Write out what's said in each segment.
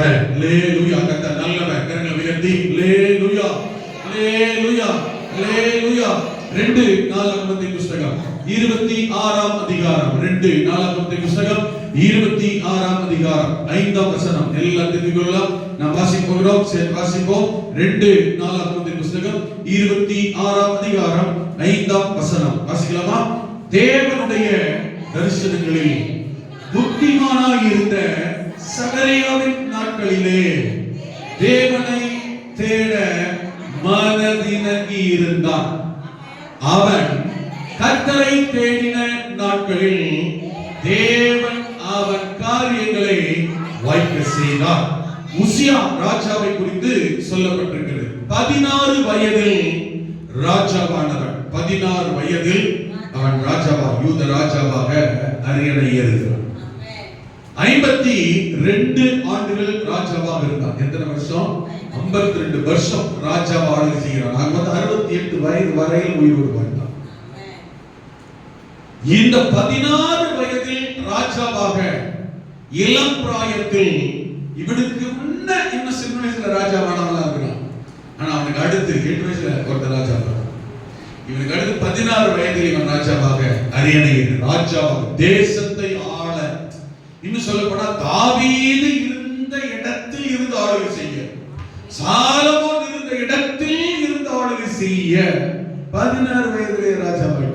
அல்லேலூயா. கர்த்தர் நல்லவர். கரங்களை உயர்த்தி அல்லேலூயா அல்லேலூயா அல்லேலூயா. 2 நாளாகமத்தின் புத்தகம் 26ஆம் அதிகாரம். 2 நாளாகமத்தின் புத்தகம் 26ஆம் அதிகாரம் 5ஆம் வசனம். எல்லாம் தெரிந்து கொள்ளலாம். நாம் வாசிப்போம். சரி வாசிப்போம். 2 நாளாகமத்தின் புத்தகம் 26ஆம் அதிகாரம் 5ஆம் வசனம். வாசிக்கலாமா? தேவனுடைய தரிசனங்களில் புத்திமானாய் இருந்த சகரியாவின் நாட்களிலே தேவனை தேட மனதிறங்கி இருந்தான். அவன் கர்த்தரை தேடின நாட்களில் தேவன் அவன் காரியங்களை வாய்க்க செய்தார். உசியா ராஜாவை குறித்து சொல்லப்பட்டிருக்கிறது. 16 வயதில் ராஜாவானவன். 16 வயதில் அவன் ராஜாவாக, யூத ராஜாவாக அரியணை ஏறுகிறான். 52 ஆண்டுகள் ராஜாவாக இருந்தான். எத்தனை வருஷம்? 52 வருஷம் ராஜாவாக ஆளுகை செய்கிறான். 68 வயது வரையில் உயிரோடு வாழ்ந்தான். இந்த 16 வயதில் ராஜாவாக இளம் பிராயத்தில் இவனுக்கு முன்ன இன்னும் சின்ன வயசுல ராஜாவானவனா இருக்கிறான். ஆனா அவனுக்கு அடுத்து 8 வயசுல ஒருத்தர் ராஜாவாக, இவனுக்கு அடுத்து 16 வயதில் இவன் ராஜாவாக அரியணை ராஜாவாக தேசத்தை ஆள, இன்னும் சொல்ல போனா தாவீது இருந்த இடத்தில் இருந்து ஆளுகை செய்ய, சாலமோன் இருந்த இடத்தில் இருந்து ஆளுகை செய்ய 16 வயதிலே ராஜாவாக.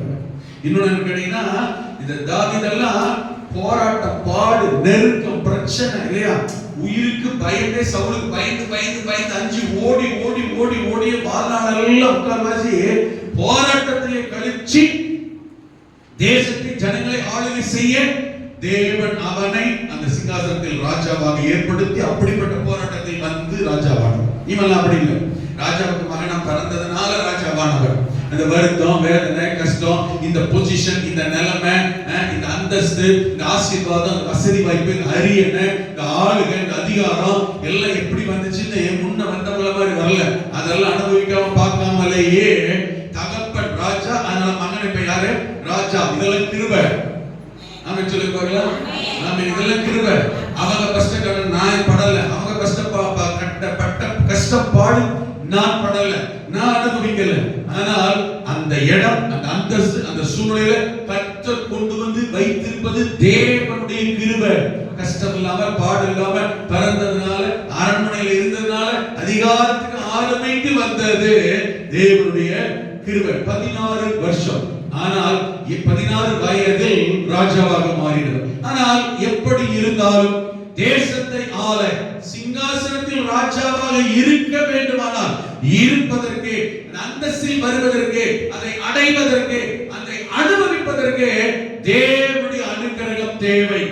இன்னொன்னு கேட்டீங்கன்னா, இந்த தாவீதெல்லாம் போராட்டம், பாடு, நெருக்கம், பிரச்சனை இல்லையா? உயிருக்கு பயந்தே சவுலுக்கு பயந்து பயந்து பயந்து அஞ்சு ஓடி ஓடி ஓடி ஓடிய வாழ்நாளெல்லாம் முக்கால்வாசி போராட்டத்திலே கழிச்சு தேசத்தை ஜனங்களை ஆளுகை செய்ய தேவன் அவனை அந்த சிங்காசனத்தில் ராஜாவாக ஏற்படுத்தி அப்படிப்பட்ட போராட்டத்தில் வந்து ராஜாவானவர். இவெல்லாம் அப்படி இல்லை. ராஜாவுக்கு மகனா பிறந்ததுனால ராஜாவானவர். அந்த வருத்தம், வேதனை, கஷ்டம், இந்த பொசிஷன், இந்த நிலைமை, இந்த அந்தஸ்து, இந்த ஆசீர்வாதம், இந்த வசதி வாய்ப்பு, இந்த அரியணை, இந்த ஆளுகை, இந்த அதிகாரம் எல்லாம் எப்படி வந்துச்சுன்னு முன்ன வந்தவங்கள மாதிரி வரல. அதெல்லாம் அனுபவிக்காம பார்க்காமலேயே தகப்பன் ராஜா, அதனால மகன் இப்ப யாரு? ராஜா. இதெல்லாம் கிருபை. நாம சொல்லி பார்க்கலாம். நாம இதெல்லாம் கிருபை. அவங்க கஷ்டப்பட நான் படல, அவங்க கஷ்டப்பாடு நான் படல, நான் அனுபவிக்கல. ஆனால் அந்த இடம், அந்த அந்தஸ்து, அந்த சூழ்நிலையில கர்த்தர் கொண்டு வந்து வைத்திருப்பது தேவனுடைய கிருபை. கஷ்டம் இல்லாம, பாடு இல்லாம பிறந்ததுனால, அரண்மனையில் இருந்ததுனால, அதிகாரத்துக்கு ஆளுமைக்கு வந்தது தேவனுடைய கிருபை. 16 வருஷம். ஆனால் 16 வயதில் ராஜாவாக மாறினார். ஆனால் எப்படி இருந்தாலும் தேசத்தை ஆள, சிங்காசனத்தில் ராஜாவாக இருக்க வேண்டுமானால், இருப்பதற்கு, அந்தஸ்தில் வருவதற்கு, அதை அடைவதற்கு, அதை அனுபவிப்பதற்கு தேவனுடைய அனுக்கிரகம் தேவை.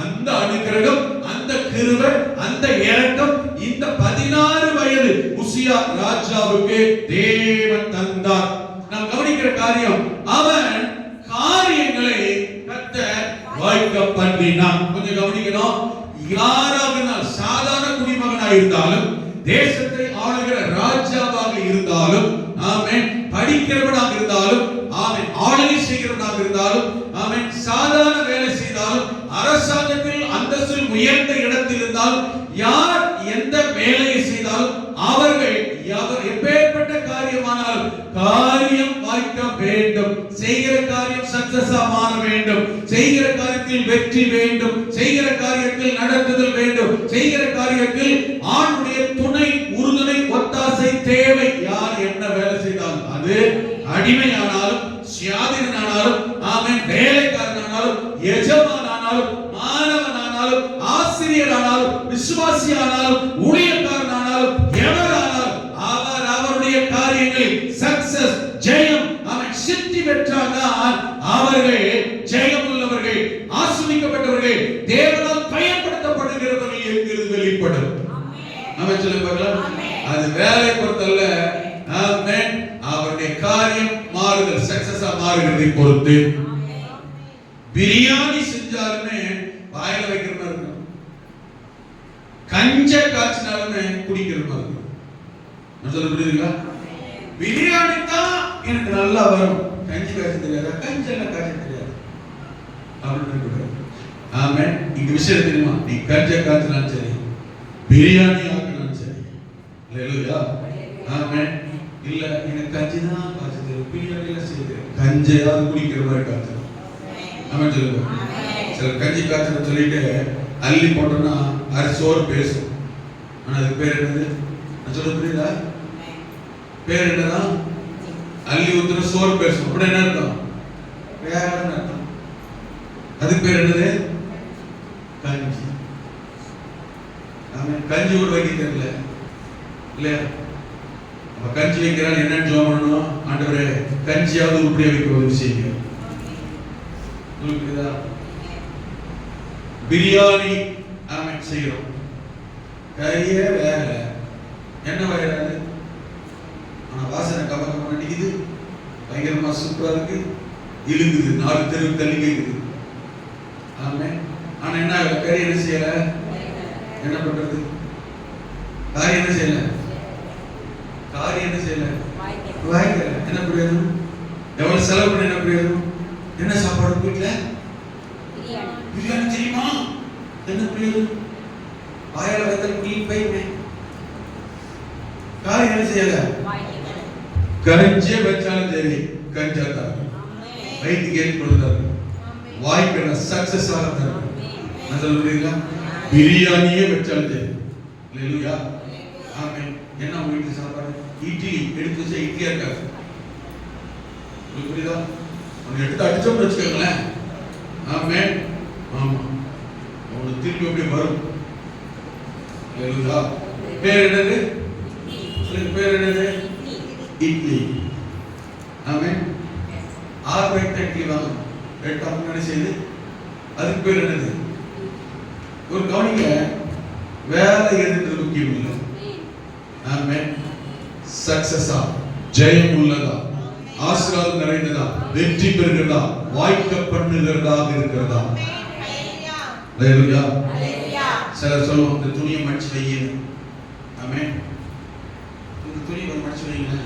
அந்த அனுக்கிரகம், அந்த கிருபை, அந்த இரக்கம் இந்த 16 வயது உசியா ராஜாவுக்கு தேவன் தந்தார். நாம் கவனிக்கிற காரியம், அவன் காரியங்களை கர்த்தர் வாய்க்க பண்ணினான். கொஞ்சம் கவனிக்கணும். யாராக சாதாரண குடிமகனாக இருந்தாலும், தேசத்தை ஆளுகிற ராஜாவாக இருந்தாலும், ஆமென், படிக்கிறவனாக இருந்தாலும், ஆமென், ஆளுகை செய்கிறவனாக இருந்தாலும், ஆமென், சாதாரண வேலை செய்தாலும், அரசாங்கத்தில் அந்தஸ்தில் உயர்ந்த இடத்தில் இருந்தாலும், யார் எந்த வேலையை செய்தாலும் அவர்கள் எப்பேற்பட்ட காரியமானாலும் காரியம் வாய்க்க வேண்டும். செய்கிற காரியம் சக்சஸா மாற வேண்டும். செய்கிற காரியத்தில் வெற்றி வேண்டும். செய்கிற காரியத்தில் நடத்துதல் வேண்டும். செய்கிற காரியத்தில் ஆணுடைய துணை, உறுதுணை, ஒத்தாசை தேவை. யார் என்ன வேலை செய்தாலும், அது அடிமையானாலும், சுயாதீனானாலும், ஆமென், வேலைக்காரனானாலும், எஜமானானாலும், மாணவனானாலும், ஆசிரியரானாலும், விசுவாசியானாலும், ஊழியக்காரனானாலும், எவரானாலும் அவர் அவருடைய காரியங்களில் சக்சஸ், ஜெயம், அவன் சித்தி பெற்றால்தான் அவர்கள் ஜெயம் உள்ளவர்கள், ஆசீர்வதிக்கப்பட்டவர்கள், தேவனால் பயன்படுத்தப்படுகிறவர்கள் என்கிறது வெளிப்படும். அவன் சொல்ல பார்க்கலாம். அது வேலை பொறுத்தல்ல, ஆமென், அவருடைய காரியம் மாறுதல், சக்சஸா மாறுகிறதை பொறுத்து. பிரியாணி செஞ்சாலுமே வாயில வைக்கிற மாதிரி இருக்கும். கஞ்ச காய்ச்சினாலுமே குடிக்கிற மாதிரி இருக்கும். நான் சொல்ல புரியுதுங்களா? பிரியாணி தான் எனக்கு நல்லா வரும், கஞ்சி காய்ச்ச தெரியாது, கஞ்செல்லாம் காய்ச்ச தெரியாது அப்படின்னு. ஆமென். இங்க விஷயம் தெரியுமா? நீ கஞ்ச காய்ச்சினாலும் சரி, பிரியாணி ஆக்கணும் சரி. அல்லேலூயா. ஆமென். இல்ல எனக்கு கஞ்சி தான் காய்ச்சது, பிரியாணில செய்யுது, கஞ்சியாவது குடிக்கிற மாதிரி காய்ச்சது. ஆமென் சொல்லுங்க. சில கஞ்சி காய்ச்சல் சொல்லிட்டு அள்ளி போட்டோம்னா சோறு பேசும். ஆனா அதுக்கு பேர் என்னது? நான் சொல்ல புரியுதா? பேர் என்னன்னா அள்ளி ஊத்துற சோறு பேசும். அப்படி என்ன அர்த்தம்? வேற அர்த்தம். அதுக்கு பேர் என்னது? கஞ்சி. ஆமென். கஞ்சி கூட வைக்க தெரியல இல்லையா? அப்ப கஞ்சி வைக்கிறான் என்னன்னு ஜெபம் பண்ணணும். ஆண்டவரே கஞ்சியாவது உருப்படியா வைக்க உதவி செய்யுங்க. புரியுதா? பிரியாணி ஆமென் செய்யறோம். கறியே வேற என்ன வகையாது, ஆனா வாசனை கமகம் அடிக்குது, பயங்கரமா சூப்பரா இருக்கு, இழுக்குது, 4 தெருவு தள்ளி கேக்குது. ஆமென். ஆனா என்ன கறி என்ன செய்யல? என்ன பண்றது? காரி என்ன செய்யல? காரி என்ன செய்யல? வாய்க்கல. என்ன பிரயோஜனம்? எவ்வளவு செலவு பண்ண என்ன பிரயோஜனம்? என்ன சாப்பாடு வீட்டுல? பிரியாணி தெரியுமா? என்ன பிரயோஜனம்? வாயால வைத்தல் குடியும் போய்மே. காரி என்ன செய்யல? கஞ்சியே வச்சாலும் சரி கஞ்சாதான் வயிற்றுக்கு ஏற்படுத்தாரு, வாய்க்கல சக்சஸ் ஆகாது. நான் சொல்றீங்களா? பிரியாணியே வச்சாலும் சரி. அல்லேலூயா. ஆமென். என்ன உங்க வீட்டு சாப்பாடு? இட்லி எடுத்து வச்சா இட்லியா இருக்காது. புரியுதா? ஒன்னு எடுத்து அடிச்சோம்னு வச்சுக்கோங்களேன். ஆமென். ஆமா, உங்களுக்கு திருப்பி அப்படியே வரும். அல்லேலூயா. பேர் என்னது? பேர் என்னது? இட்லி. ஆமென். 6 பேக்கெட் இட்லி வாங்கணும். 8 முன்னாடி செய்து அதுக்கு பேர் என்னது? ஒரு கவனிங்க, வேலை எதுன்றது முக்கியம் இல்லை. ஆமென். சக்சஸா, ஜெயம் உள்ளதா, ஆசீர்வாதம் நிறைந்ததா, வெற்றி பெறுகிறதா, வாய்க்க பண்ணுகிறதாக இருக்கிறதா? அல்லேலூயா. சிலர் சொல்லுவாங்க இந்த துணியை மடிச்சு வையுங்க. ஆமென். இந்த துணியை மடிச்சு வைங்க.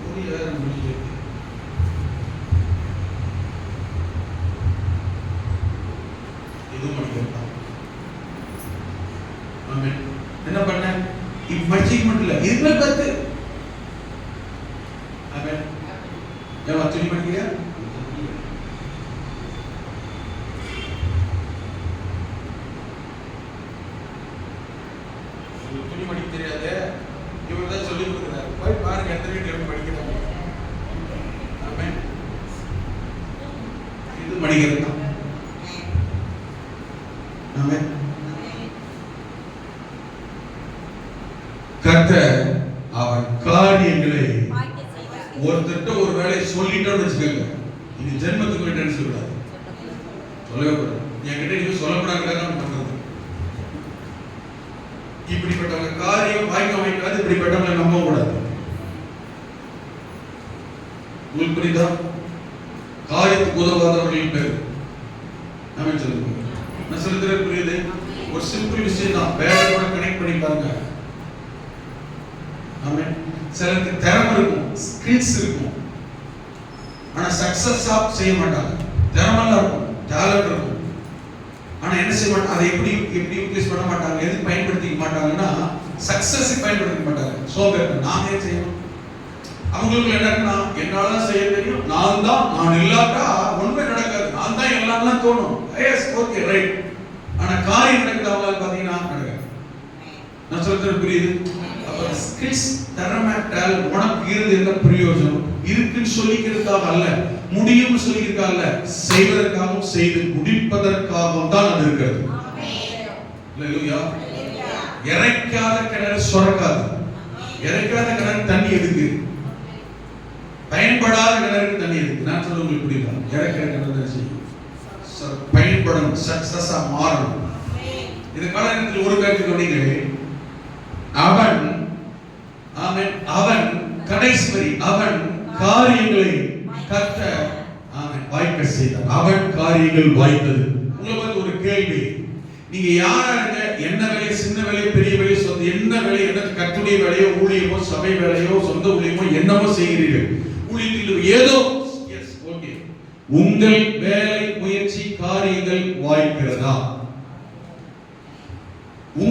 துணி வேற முடிச்சு வைக்க இதுவும் மடிக்கலாம். ஆமென். என்ன பண்ண? இப்ப மடிச்சிக்க மட்டும் இல்ல, இதுல பத்து. ஆமென். ஏன் துணி மடிக்கிறியா? துணி மடிக்க தெரியாது, இவர் தான் சொல்லி கொடுக்குறாரு. போய் பாருங்க எத்தனை வீட்டு எப்படி மடிக்கிறாங்க. ஆமென். இது மடிக்கிறது தான். ஆமென். கர்த்தர் அவன் காரியங்களை ஒருத்தட்ட ஒரு வேலையை சொல்லிட்டோன்னு வச்சுக்கோங்க, இது ஜென்மத்துக்கு வேண்டிய சொல்லக்கூடாது, சொல்லவே கூடாது. என்கிட்ட இது சொல்லக்கூடாதுதான் பண்றது. இப்படிப்பட்டவங்க காரியம் வாய்க்க வைக்காது, இப்படிப்பட்டவங்களை நம்ப கூடாது. உங்களுக்கு புரியுதா? காரியத்துக்கு உதவாதவர்கள் பேர். ஆமென் சொல்லுங்க. நான் சொல்றது புரியுது? ஒரு சிம்பிள் விஷயம் தான், வேலையோட கனெக்ட் பண்ணி பாருங்க. ஆமென். சிலருக்கு திறமை இருக்கும், ஸ்கில்ஸ் இருக்கும், ஆனா சக்சஸா செய்ய மாட்டாங்க. திறமைலாம் இருக்கும், டேலண்ட் இருக்கும், ஆனா என்ன செய்ய மாட்டாங்க, அதை எப்படி யூட்டிலைஸ் பண்ண மாட்டாங்க, எதுக்கு பயன்படுத்திக்க மாட்டாங்கன்னா சக்சஸுக்கு பயன்படுத்திக்க மாட்டாங்க. சோம்பேறி, நான் ஏன் செய்யணும்? அவங்களுக்கு என்னன்னா என்னால செய்ய தெரியும், நான் இல்லாட்டா ஒண்ணுமே நடக்காது, நான் தான் எல்லாம் தோணும். Yes, okay, right. ஆனா காரியம் நடக்குது அவங்களால பாத்தீங்கன்னா நடக்காது. நான் சொல்றது புரியுது? அப்ப ஸ்கில்ஸ், திறமை, டேலண்ட் உனக்கு இருந்து என்ன பிரயோஜனம்? இருக்குன்னு சொல்லிக்கிறதுக்காக அல்ல, முடியும்னு சொல்லிக்கிறதுக்காக அல்ல, செய்வதற்காகவும் செய்து முடிப்பதற்காகவும் தான் அது இருக்கிறது. அல்லேலூயா. இறைக்காத கிணறு சுரக்காது. இறைக்காத கிணறு தண்ணி எதுக்கு? பயன்படாத கிணறுக்கு தண்ணி எதுக்கு? நான் சொல்ல உங்களுக்கு புரியுதா? இறைக்கிற கிணறு தான் செய்யும், பயன்படும், சக்சஸா மாறும். இது காலத்தில் ஒரு கருத்து கவனிங்க. அவன், ஆமென், அவன் கடைசி வரி, அவன் காரியங்களை கர்த்தர் ஆமென் வாய்க்க செய்தார். அவன் காரியங்கள் வாய்த்தது. உங்களுக்கு ஒரு கேள்வி, நீங்க யாராங்க? என்ன வேலையோ, சின்ன வேலையோ, பெரிய வேலையோ, சொந்த என்ன வேலையோ, என்ன கர்த்தருடைய வேலையோ, ஊழியமோ, சபை வேலையோ, சொந்த ஊழியமோ, என்னமோ செய்கிறீர்கள். ஊழியத்தில் ஏதோ எஸ், ஓகே, உங்கள் வேலை, முயற்சி, காரியங்கள் வாய்க்கிறதா?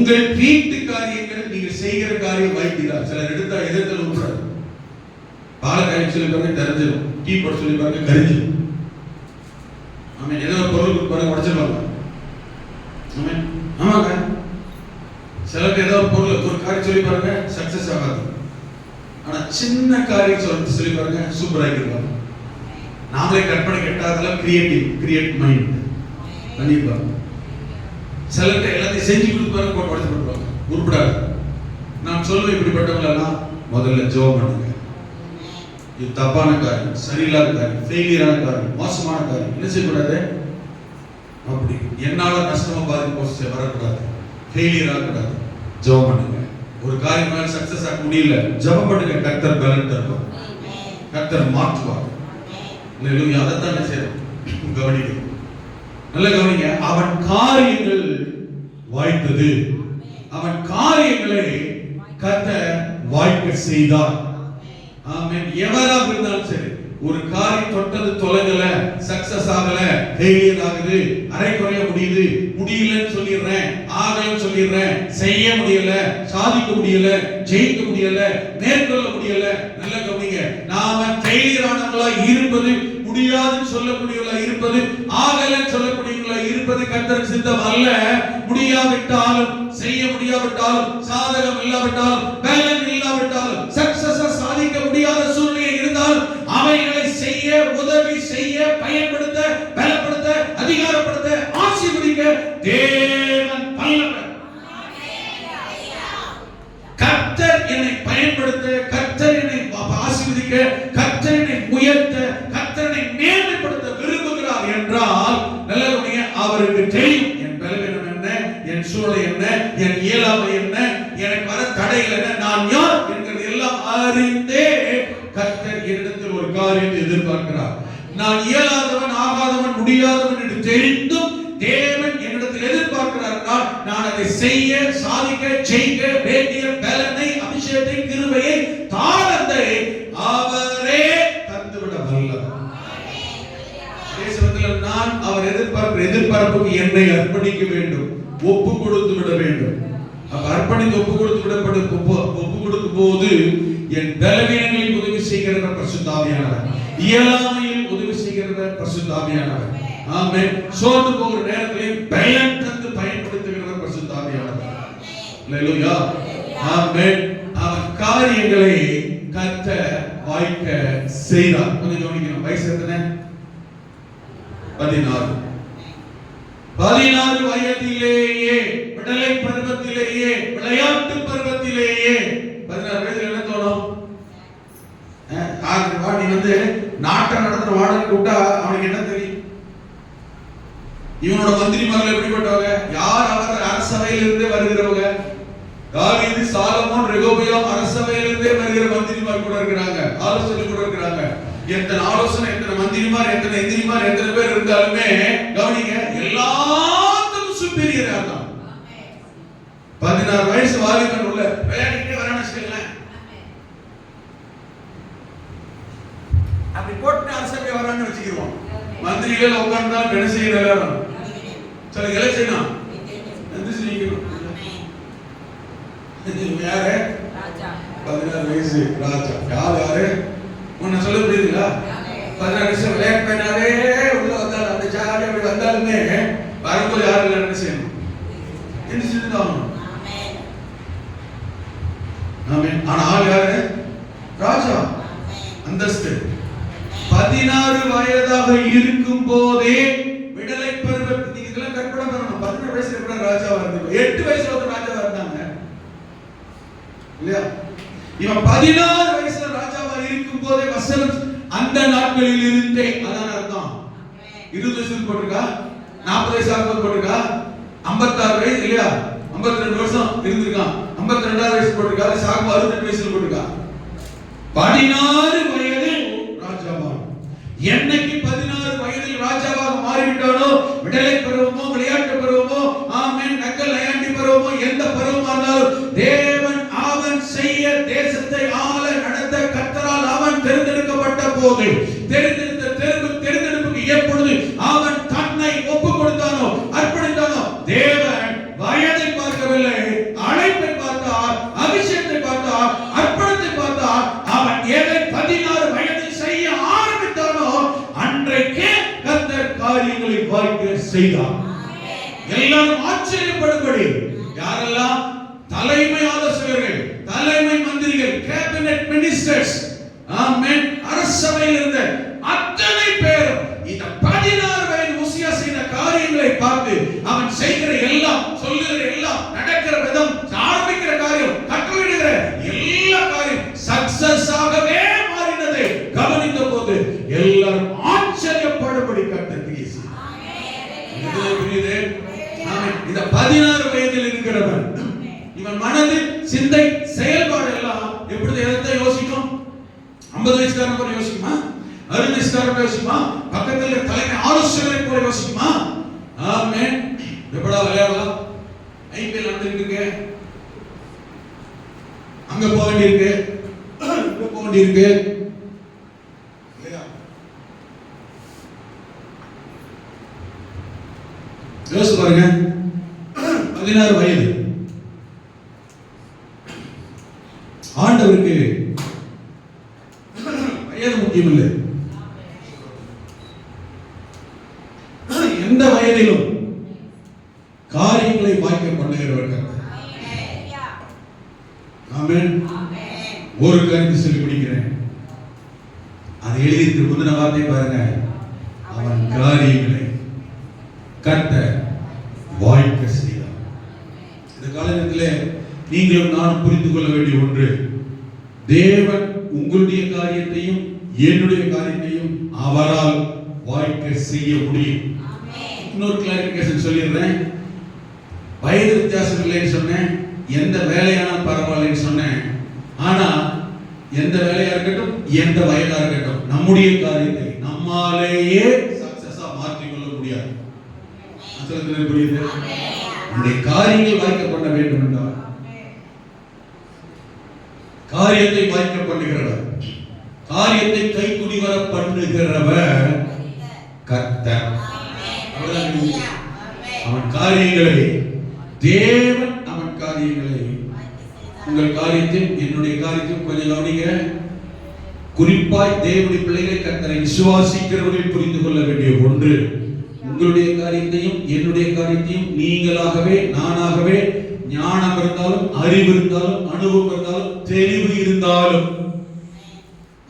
உங்கள் வீட்டு காரியங்கள் நீங்கள் செய்கிற காரியம் வைக்கிறார். சிலர் எடுத்தா எதிர்த்தல் விட்டுறாரு. பாலை காய்ச்சி சொல்லி பாருங்க தெரிஞ்சிடும், டீ போட சொல்லி பாருங்க கரிஞ்சிடும். ஆமாம், ஏதோ ஒரு பொருள் பாருங்க உடச்சிருவாங்க. ஆமாம், ஆமாங்க. சிலருக்கு ஏதோ ஒரு பொருள் ஒரு காரியம் சொல்லி பாருங்க சக்சஸ் ஆகாது. ஆனா சின்ன காரியம் சொல்லி பாருங்க சூப்பராக இருப்பாங்க. நாமளே கற்பனை கெட்டாதெல்லாம் கிரியேட் மைண்ட் கண்டிப்பா. சிலருக்கு எல்லாத்தையும் செஞ்சு கொடுத்து பாருங்க போட்டு உடச்சு போட்டுருவாங்க, உருப்படாது. நான் சொல்லுவேன் இப்படிப்பட்டவங்களெல்லாம் முதல்ல ஜெபம் பண்ணுங்க. இது தப்பான காரியம், சரியில்லாத காரியம், ஃபெயிலியரான காரியம், மோசமான காரியம் என்ன செய்யக்கூடாது? அப்படி என்னால நஷ்டமா பாதிப்பு வரக்கூடாது, ஃபெயிலியர் ஆகக்கூடாது. ஜெபம் பண்ணுங்க. ஒரு காரியம் மேல சக்சஸ் ஆக முடியல, ஜெபம் பண்ணுங்க. கர்த்தர் பலன் தருவார், கர்த்தர் மாற்றுவார். இல்லையா? அதைத்தான் என்ன செய்யணும், கவனிக்க. நல்ல கவனிங்க. அவன் காரியங்கள் வாய்த்தது, அவன் காரியங்களை கர்த்தர் வாய்க்க செய்தார். ஆமென். எவராக இருந்தாலும் சரி, ஒரு காரியம் தொட்டது தொலைங்கல, சக்சஸ் ஆகல, ஃபெயிலியர் ஆகுது, அரைக்குறைய முடியுது, முடியலன்னு சொல்லிடுறேன், ஆகலன்னு சொல்லிடுறேன், செய்ய முடியல, சாதிக்க முடியல, ஜெயிக்க முடியல, மேற்கொள்ள முடியல. நல்ல கவனிங்க. நாம ஃபெயிலியர் ஆனவங்களா இருப்பது, முடியாதுன்னு சொல்லக்கூடியவங்களா இருப்பது, ஆகலன்னு சொல்லக்கூடியவங்களா இருப்பது கர்த்தருக்கு சித்தம் அல்ல. முடியாவிட்டாலும், செய்ய முடியாவிட்டாலும், சாதகம் இல்லாவிட்டாலும், பலன் இல்லாவிட்டாலும், சக்சஸ் சாதிக்க முடியாத சூழ்நிலை இருந்தால் அவைகளை செய்ய, உதவி செய்ய, பயன்படுத்த, பலப்படுத்த, அதிகாரப்படுத்த, ஆசீர்வதிக்க தேவன் வல்லவர். கர்த்தர் என்னை பயன்படுத்த, கர்த்தர் என்னை ஆசீர்வதிக்க, கர்த்தர் என்னை உயர்த்த, கர்த்தர் என்னை மேன்மைப்படுத்த விரும்புகிறார் என்றால் நல்லவனே அவருக்கு தெரியும் என் பலவீனம் என்ன, என் சூழல் என்ன, என் இயலாமை என்ன, எனக்கு வர தடைகள் என்ன, நான் யார் என்கிறது எல்லாம் அறிந்தே கர்த்தர் என்னிடத்தில் ஒரு காரியத்தை எதிர்பார்க்கிறார். நான் இயலாதவன், ஆகாதவன், முடியாதவன் என்று தெரிந்தும் தேவன் என்னிடத்தில் எதிர்பார்க்கிறார். நான் அதை செய்ய, சாதிக்க, ஜெயிக்க வேண்டிய பலனை, அபிஷேகத்தை, கிருபையை, தாளந்தை அவரே தந்துவிட வல்லவர். தேசத்தில் நான் அவர் எதிர்பார்க்கிற எதிர்பார்ப்புக்கு என்னை அர்ப்பணிக்க வேண்டும், ஒப்பு கொடுத்து விட வேண்டும். அர்ப்பணித்து ஒப்பு கொடுக்கும் போது என் பலவீனங்களில் உதவி செய்கிறவர் பரிசுத்த ஆவியானவர், இயலாமையில் உதவி செய்கிறவர் பரிசுத்த ஆவியானவர். ஆமென். சோர்ந்து போகிற நேரத்தில் பலன் தந்து பயன்படுத்துகிறவர் பரிசுத்த ஆவியானவர். அல்லேலூயா. ஆமென். அவர் காரியங்களை கர்த்தர் வாய்க்க செய்தார். கொஞ்சம் கவனிக்கணும். வயசு எத்தனை? 16. 16 வயதிலேயே, விடலை பருவத்திலேயே, விளையாட்டு பருவத்திலேயே, 16 வயசுல என்ன தோணும்? நீ வந்து நாட்டம் நடத்துற வாடகை கூட்டா அவனுக்கு என்ன தெரியும்? இவனோட மந்திரிமார்கள் எப்படிப்பட்டவங்க? யார்? அவர் அரசவையிலிருந்தே வருகிறவங்க. தாவீது, சாலமோன், ரெகோபெயாம் அரசவையிலிருந்தே வருகிற மந்திரிமார் கூட இருக்கிறாங்க, ஆலோசனை கூட இருக்கிறாங்க. எத்தனை ஆலோசனை, எத்தனை மந்திரிமார், எத்தனை எந்திரிமார், எத்தனை பேர் இருந்தாலுமே கவனிங்க, எல்லாத்துக்கும் சுப்பீரியரா தான். 16 வயசு வாலிபன் உள்ள விளையாடிட்டே வரான்னு வச்சுக்கோங்களேன். அப்படி போட்டு அரசவை வரான்னு வச்சுக்கிடுவோம். மந்திரிகள் உட்கார்ந்தா என்ன செய்யற எல்லாரும் சில எலெக்ஷனா எந்திரிச்சு நிக்கணும். யாரு? 16 வயசு ராஜா. யாரு? உன்னை சொல்ல புரியுதுங்களா? 16 வயசு விளையாட்டு பையனாவே உள்ள வந்தாலும், அந்த ஜாலியா அப்படி வந்தாலுமே வரும்போது யாரும் இல்லை என்ன செய்யணும்? எந்திரிச்சுட்டு தான். ஆனா ஆள் யாரு? ராஜா. அந்தஸ்து. 16 வயதாக இருக்கும் போதே விடலை பருவத்தில், நீங்க இதெல்லாம் கற்பனை பண்ணணும். 16 வயசுல எப்படி ராஜாவா இருந்தாங்க? 8 வயசுல ஒரு ராஜாவா இருந்தாங்க இல்லையா? இவன் 16 வயசுல ராஜாவா இருக்கும் போதே வசனம் அந்த நாட்களில் இருந்தே, அதான் அர்த்தம். 20 வயசுக்கு போட்டிருக்கா, 40 வயசு ஆகும்போது போட்டிருக்கா, 56 வயசு இல்லையா, 52 வருஷம் இருந்திருக்கான், 52வது வயசு போட்டிருக்கா, சாகு 68 வயசுல போட்டிருக்கா. 16 வயதில் ராஜாவா. என்னைக்கு 16 வயதில் ராஜாவாக மாறிவிட்டானோ, விடலை பருவமோ, விளையாட்டு பருவமோ, ஆமென், நக்கல் நயாண்டி பருவமோ, எந்த பருவமா இருந்தாலும் தேவன் அவன் செய்ய, தேசத்தை ஆள, நடத்த கர்த்தரால் அவன் தேர்ந்தெடுக்கப்பட்ட போது, தேர்ந்தெடுப்புக்கு எப்பொழுது அவன் தன்னை ஒப்பு கொடுத்தானோ, அர்ப்பணித்தானோ, தேவன் வயதை பார்க்கவில்லை, விரதம், ஆரம்பிக்கிற காரியம், கட்டளையிடுகிற எல்லா காரியம் சக்சஸ் ஆகவே மாறினதை கவனித்த போது எல்லாரும் ஆச்சரியப்படும்படி கர்த்தர் கிரியை செய்தார். இந்த 16 வயதில் இருக்கிறவன் இவன் மனதில் சிந்தை செயல்பாடு எல்லாம் எப்படி எதை யோசிக்கும்? 50 வயசுக்காரன் போல யோசிக்குமா? 60 வயசுக்காரன் போல யோசிக்குமா? பக்கத்தில் தலைமை ஆலோசகரை போல யோசிக்குமா? ஆமென். எப்படா விளையாடலாம்? ஐபிஎல் நடந்துருக்கு, அங்க போக வேண்டியிருக்கு, இங்க போக வேண்டியிருக்கு. யோசிச்சு பாருங்க. 16 வயது ஆண்டவருக்கு வயது முக்கியம் இல்லை. எந்த வயதிலும் காரியங்களை வாய்க்க பண்ணுகிறவர். ஆமென். ஒரு கருத்து சொல்லி முடிக்கிறேன். அதை எழுதிட்டு முந்தின வார்த்தை பாருங்க. அவன் காரியங்களை கர்த்தர் வாய்க்க செய்தார். இந்த காலகட்டத்தில் நீங்களும் நான் புரிந்து கொள்ள வேண்டிய ஒன்று, தேவன் உங்களுடைய காரியத்தையும் என்னுடைய காரியத்தையும் அவரால் வாய்க்க செய்ய முடியும். இன்னொரு கிளாரிபிகேஷன் சொல்லிடுறேன். வயது வித்தியாசம் இல்லைன்னு சொன்னேன், எந்த வேலையானாலும் பரவாயில்லைன்னு சொன்னேன். ஆனா எந்த வேலையா இருக்கட்டும், எந்த வயதா இருக்கட்டும், நம்முடைய காரியத்தை நம்மாலேயே சக்சஸா மாற்றிக்கொள்ள முடியாது. புரியுது? நம்முடைய காரியங்கள் வாய்க்க பண்ண வேண்டும் என்றால் காரியத்தை வாய்க்க பண்ணுகிறவர், காரியத்தை கைக்குடி வர பண்ணுகிறவர் கர்த்தர். அவன் காரியங்களை, தேவன் அவன் காரியங்களை, உங்கள் காரியத்தையும் என்னுடைய காரியத்தையும் கொஞ்சம் கவனிங்க. குறிப்பாய் தேவனுடைய பிள்ளைகளை கர்த்தரை விசுவாசிக்கிறவர்கள் புரிந்து கொள்ள வேண்டிய ஒன்று, உங்களுடைய காரியத்தையும் என்னுடைய காரியத்தையும் நீங்களாகவே நானாகவே, ஞானம் இருந்தாலும் அறிவு இருந்தாலும் அனுபவம் இருந்தாலும் தெளிவு இருந்தாலும்,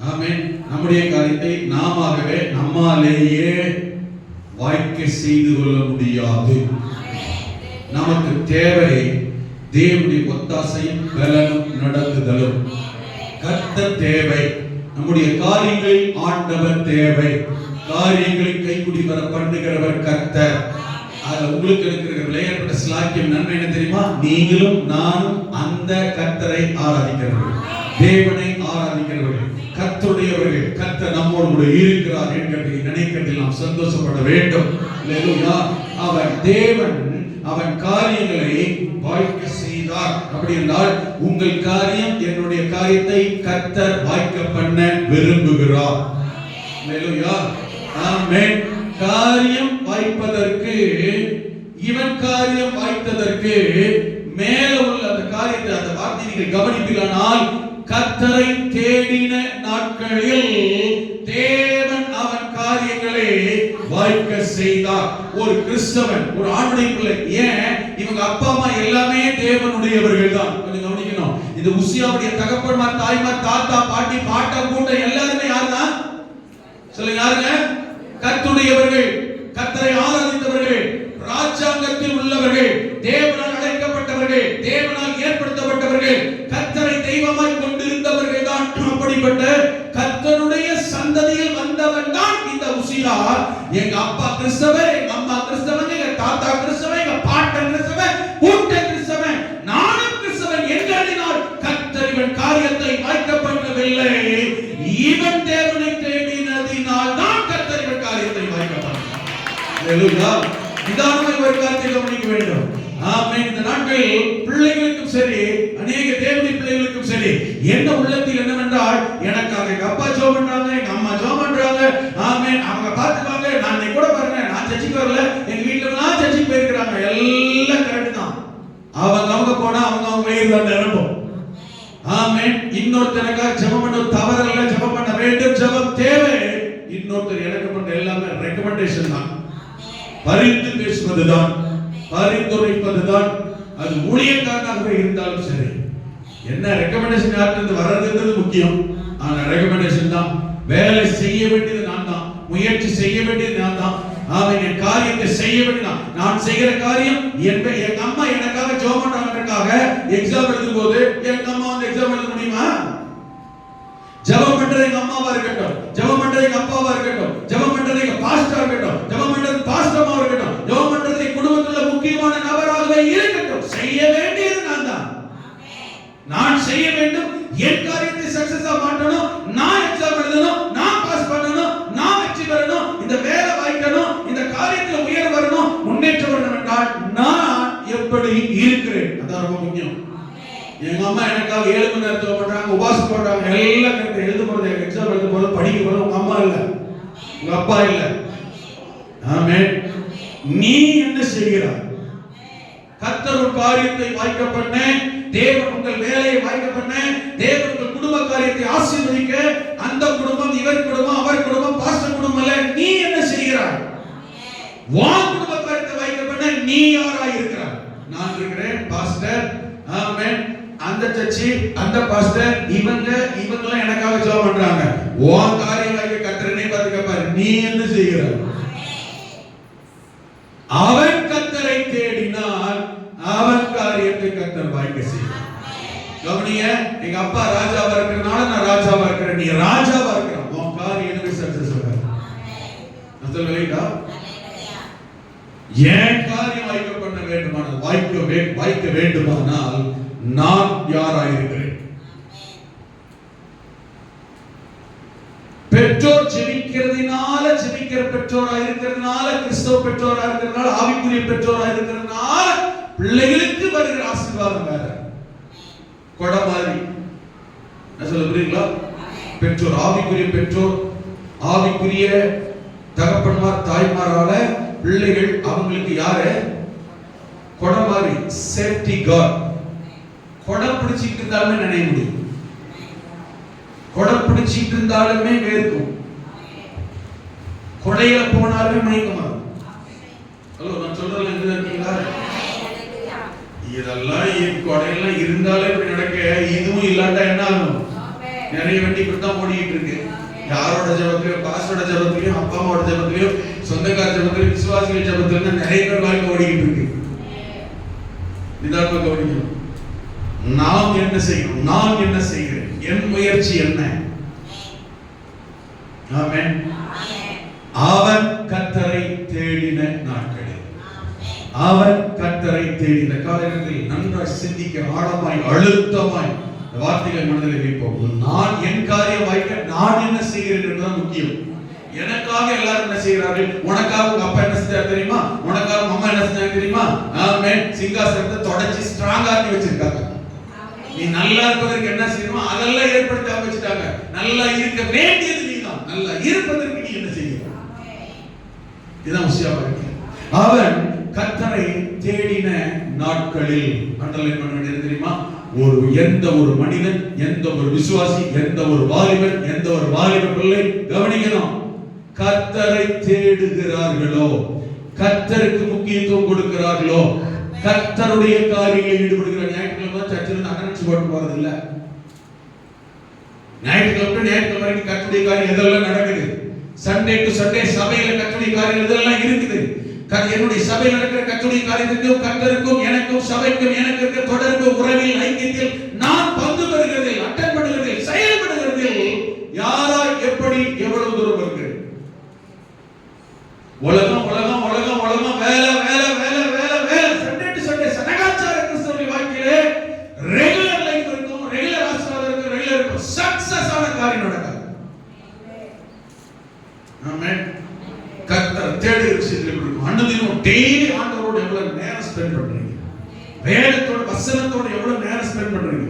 ஆமென், நம்முடைய காரியத்தை நாமாகவே நம்மாலேயே வாய்க்க செய்து கொள்ள முடியாது. நமக்கு தேவை தேவனுடைய ஒத்தாசையும் பலனும் நடத்துதலும். கர்த்தர் தேவை. நம்முடைய காரியங்களில் ஆண்டவர் தேவை. காரியங்களை கைக்குடி வர பண்ணுகிறவர் கர்த்தர். உங்களுக்கு இருக்கிற விளையாட்டு ஸ்லாக்கியம் நன்மை என்ன தெரியுமா? நீங்களும் நானும் அந்த கர்த்தரை ஆராதிக்கிறவர்கள், தேவனை ஆராதிக்கிறவர்கள், கர்த்தருடையவர்கள். கர்த்தர் நம்மோடு கூட இருக்கிறார் என்கிறதை நினைக்கிறதில் நாம் சந்தோஷப்பட வேண்டும். அல்லேலூயா. அவன் தேவன் அவன் காரியங்களை வாய்க்க செய்தார். அப்படி என்றால் உங்கள் காரியம் என்னுடைய காரியத்தை கர்த்தர் வாய்க்க பண்ண விரும்புகிறார். அல்லேலூயா. ஆமென். காரியம் வாய்ப்பதற்கு, இவன் காரியம் வாய்த்ததற்கு மேல உள்ள அந்த காரியத்தை, அந்த வார்த்தை நீங்கள் கவனிப்பீர்களானால், கர்த்தரை தேடின நாட்களில் தேவன் அவன் காரியங்களை வாய்க்க செய்தார். ஒரு கிறிஸ்தவன், ஒரு ஆண்டைய பிள்ளை, ஏன் இவங்க அப்பா அம்மா எல்லாமே தேவனுடையவர்கள் தான். கொஞ்சம் கவனிக்கணும். இந்த உசியாவுடைய தகப்பன்மார், தாய்மார், தாத்தா, பாட்டி, பாட்டா, கூட்டம் எல்லாருமே யாருதான் சொல்லுங்க? யாருங்க? கர்த்தருடையவர்கள், கர்த்தரை ஆராதித்தவர்கள், ராஜாங்கத்தில் உள்ளவர்கள், தேவனால் அழைக்கப்பட்டவர்கள், தேவனால் ஏற்படுத்தப்பட்டவர்கள், கர்த்தரை தெய்வமாய் கொண்டிருந்தவர்கள் தான். அப்படிப்பட்ட கர்த்தருடைய சந்ததியில் வந்தவன் தான் இந்த உசியா. எங்க அப்பா கிறிஸ்தவர், எங்க அம்மா கிறிஸ்தவன், எங்க தாத்தா கிறிஸ்தவன், எங்க பாட்டன் கிறிஸ்தவன், கூட்ட கிறிஸ்தவன், நானும் கிறிஸ்தவன் என்றால் கர்த்தர் இவன் காரியத்தை வாய்க்க பண்ணவில்லை. இவன் தேவனை தேடினதினால் தான் கர்த்தர் இவன் காரியத்தை வாய்க்க பண்ணார். அல்லேலூயா. நிதானமாய் ஒரு காரியத்தை கவனிக்க வேண்டும். ஆமென். இந்த நாட்களில் பிள்ளைகளுக்கும் சரி, அநேக தேவனுடைய பிள்ளைகளுக்கும் சரி, என்ன உள்ளத்தில் என்னவென்றால், எனக்காக எங்க அப்பா ஜெபம் பண்றாங்க, எங்க அம்மா ஜெபம் பண்றாங்க, ஆமென், அவங்க பாத்துப்பாங்க. நான் கூட பாருங்க, நான் சர்ச்சுக்கு வரல, எங்க வீட்ல எல்லாம் சர்ச்சுக்கு போயிருக்காங்க, எல்லாம் கரெக்ட் தான். அவங்க போனா அவங்க வயிறு தான் நிரம்பும். ஆமென். இன்னொருத்தனுக்காக ஜெபம் பண்ண தவறல்ல, ஜெபம் பண்ண வேண்டும், ஜெபம் தேவை. இன்னொருத்தர் எனக்கு பண்ற எல்லாமே ரெக்கமெண்டேஷன் தான், பரிந்து பேசுவதுதான், பரிந்துரைப்பதுதான். அது ஊழியக்காரனாக இருந்தாலும் சரி, என்ன ரெக்கமெண்டேஷன் யார்கிட்ட வர்றதுன்றது முக்கியம். ஆனா ரெக்கமெண்டேஷன் தான். வேலை செய்ய வேண்டியது நான் தான், முயற்சி செய்ய வேண்டியது நான் தான். ஆமென். என் காரியத்தை செய்ய வேண்டும். நான் செய்கிற காரியம் எங்க அம்மா எனக்காக ஜெபம் பண்றாங்கன்றதுக்காக எக்ஸாம் எழுதும் போது எங்க அம்மா வந்து எக்ஸாம் எழுத முடியுமா? ஜெபம் பண்றது எங்க அம்மாவா இருக்கட்டும், ஜெபம் பண்றது எங்க அப்பாவா இருக்கட்டும், ஜெபம் பண்றது எங்க பாஸ்டரா இருக்கட்டும், ஜெபம் பண்றது பாஸ்டரமா இருக்கட்டும், ஜெபம் பண்றது குடும்பத்துல முக்கியமான நபராகவே இருக்கட்டும், செய்ய வேண்டியது நான் தான். நான் செய்ய வேண்டும். என் காரியத்தை சக்சஸா மாற்றணும். நான் எக்ஸாம் எழுதணும், நான் பாஸ் பண்ணணும், நான் வெற்றி பெறணும், இந்த வேலை வாய்க்கணும், இந்த காரியத்துல உயர் வரணும், முன்னேற்றம் வரணும் என்றால் நான் எப்படி இருக்கிறேன் அதான் ரொம்ப முக்கியம். எங்க அம்மா எனக்காக 7 மணி நேரத்துல பண்றாங்க, உபாசம் போடுறாங்க, எல்லாம் கரெக்ட். எழுத போறது எக்ஸாம் எழுத போறது படிக்க போறது உங்க அம்மா இல்ல, உங்க அப்பா இல்ல. ஆமென். நீ என்ன செய்கிறாய்? கர்த்தர் ஒரு காரியத்தை வாய்க்க பண்ண, தேவன் உங்கள் வேலையை வாய்க்க பண்ண, தேவன் உங்கள் குடும்ப காரியத்தை ஆசீர்வதிக்க, அந்த குடும்பம் இவர் குடும்பம் அவர் குடும்பம் பாஸ்டர் குடும்பம் அல்ல, நீ என்ன செய்கிறாய்? உன் குடும்ப காரியத்தை வாய்க்க பண்ண நீ யாராய் இருக்கிறாய்? நான் இருக்கிறேன் பாஸ்டர். ஆமென். அந்த சர்ச்சி அந்த பாஸ்டர் இவங்கெல்லாம் எனக்காக ஜெபம் பண்றாங்க. உன் காரியம் வாய்க்க கர்த்தரே பார்த்து கேட்பாரு, நீ என்ன செய்கிறாய்? அவன் கர்த்தரை தேடினால் அவன் காரியத்தை கர்த்தர் வாய்க்க செய்வார். கவனிங்க, எங்க அப்பா ராஜாவா இருக்கிறனால நான் ராஜாவா இருக்கிறேன், நீ ராஜாவா இருக்கிற உன் காரியத்தை சக்சஸ் ஆகும். சொல்லுவீங்களா? என் காரியம் வாய்க்க பண்ண வேண்டுமானால் வாய்க்க வேண்டுமானால் நான் யாராய் இருக்கிறேன்? பெற்றோர் ஜெபிக்கிறதுனால ஜெபிக்கிற பெற்றோரா இருக்கிறதுனால கிறிஸ்தவ பெற்றோரா இருக்கிறதுனால ஆவிக்குரிய பெற்றோரா இருக்கிறதுனால பிள்ளைகளுக்கு வருகிற ஆசீர்வாதம் வேற. கொடை மாதிரி என்ன சொல்ல புரியுங்களா? பெற்றோர் ஆவிக்குரிய பெற்றோர் ஆவிக்குரிய தகப்பன்மார் தாய்மாரால பிள்ளைகள் அவங்களுக்கு யாரு? கொடை மாதிரி. Safety card. கொடை பிடிச்சிட்டு இருந்தாலுமே நினைய முடியும், கொடை பிடிச்சிட்டு இருந்தாலுமே வேர்க்கும், கொடையில போனாலுமே மயக்கமா. ஹலோ, நான் சொல்றேன் எங்க இருக்கீங்களா? இதெல்லாம் கொடையெல்லாம் இருந்தாலே இப்படி நடக்க, இதுவும் இல்லாட்டா என்ன ஆகும்? நிறைய வண்டி இப்படித்தான் ஓடிட்டு இருக்கு. யாரோட ஜபத்திலையும் பாஸ்டரோட ஜபத்திலையும் அப்பா அம்மாவோட ஜபத்திலையும் சொந்தக்கார ஜபத்திலையும் விசுவாசிகள் ஜபத்திலையும் நிறைய பேர் வாழ்க்கை ஓடிக்கிட்டு இருக்கு. நிதானமா கவனிக்கணும். நாம் என்ன செய்யணும்? நான் என்ன செய்கிறேன்? என் முயற்சி என்ன? ஆமென். அவன் கர்த்தரை தேடின நாட்களில், அவன் கர்த்தரை தேடின காலங்களில் நன்றாய் சிந்திக்க, ஆழமாய் அழுத்தமாய் வார்த்தைகள் மனதில் வைப்போம். நான் என் காரியம் வாய்க்க நான் என்ன செய்கிறேன் என்றுதான் முக்கியம். எனக்காக எல்லாரும் என்ன செய்கிறார்கள்? உனக்காக உங்க அப்பா என்ன செஞ்சாரு தெரியுமா? உனக்காக அம்மா என்ன செஞ்சாங்க தெரியுமா? ஆமென். சிங்காசனத்தை தொடச்சி ஸ்ட்ராங்கா ஆக்கி வச்சிருக்காங்க. நீ நல்லா இருப்பதற்கு என்ன செய்யணுமோ அதெல்லாம் ஏற்படுத்தி வச்சிட்டாங்க. நல்லா இருக்க வேண்டியது நீதான். நல்லா இருப்பதற்கு நீ என்ன செய்யணும்? இதுதான் விஷயம். அவன் கர்த்தரை தேடின நாட்களில் அண்டர்லைன் பண்ண வேண்டியது தெரியுமா? எந்த ஒரு மனிதன், எந்த ஒரு விசுவாசி, எந்த ஒரு வாலிபன், எந்த ஒரு வாலிப பிள்ளை கவனிக்கணும். கர்த்தரை தேடுகிறார்களோ, கர்த்தருக்கு முக்கியத்துவம் கொடுக்கிறார்களோ, கர்த்தருடைய காரியங்களில் ஈடுபடுகிற. ஞாயிற்றுக்கிழமை சர்ச்சில் அட்டெண்டன்ஸ் போட்டு போறது இல்ல. ஞாயிற்றுக்கிழமை கர்த்தருடைய காரியம் எதெல்லாம் நடக்குது? சண்டே டு சண்டே சபையில கர்த்தருடைய காரியம் இதெல்லாம் இருக்குது. என்னுடைய சபையில் நடக்கிற கர்த்தருடைய காரியத்திற்கும் கர்த்தருக்கும் எனக்கும் சபைக்கும் எனக்கு இருக்கிற தொடர்பு, உறவில், ஐக்கியத்தில் நான் பங்கு பெறுகிறதில், அட்டெண்ட் பண்ணுகிறதில், செயல்படுகிறதில் யாராய் எப்படி எவ்வளவு தூரம் இருக்கிறேன்? உலகம் உலகம் உலகம் உலகம் வேலை வேலை வேலை வேலை வேலை சண்டே டு சண்டே சனகாச்சார கிறிஸ்தவ வாழ்க்கையிலே ரெகுலர் லைஃப் இருக்கும், ரெகுலர் ஆசீர்வாதம் இருக்கும், ரெகுலர் இருக்கும், சக்சஸ் ஆன காரியம் நடக்காது. ஆமென். கர்த்தர் தேடுகிற விஷயத்தில் இருக்கும். அனுதினம் டெய்லி ஆண்டவரோட எவ்வளவு நேரம் ஸ்பெண்ட் பண்றீங்க? வேதத்தோட வசனத்தோட எவ்வளவு நேரம் ஸ்பெண்ட் பண்றீங்க?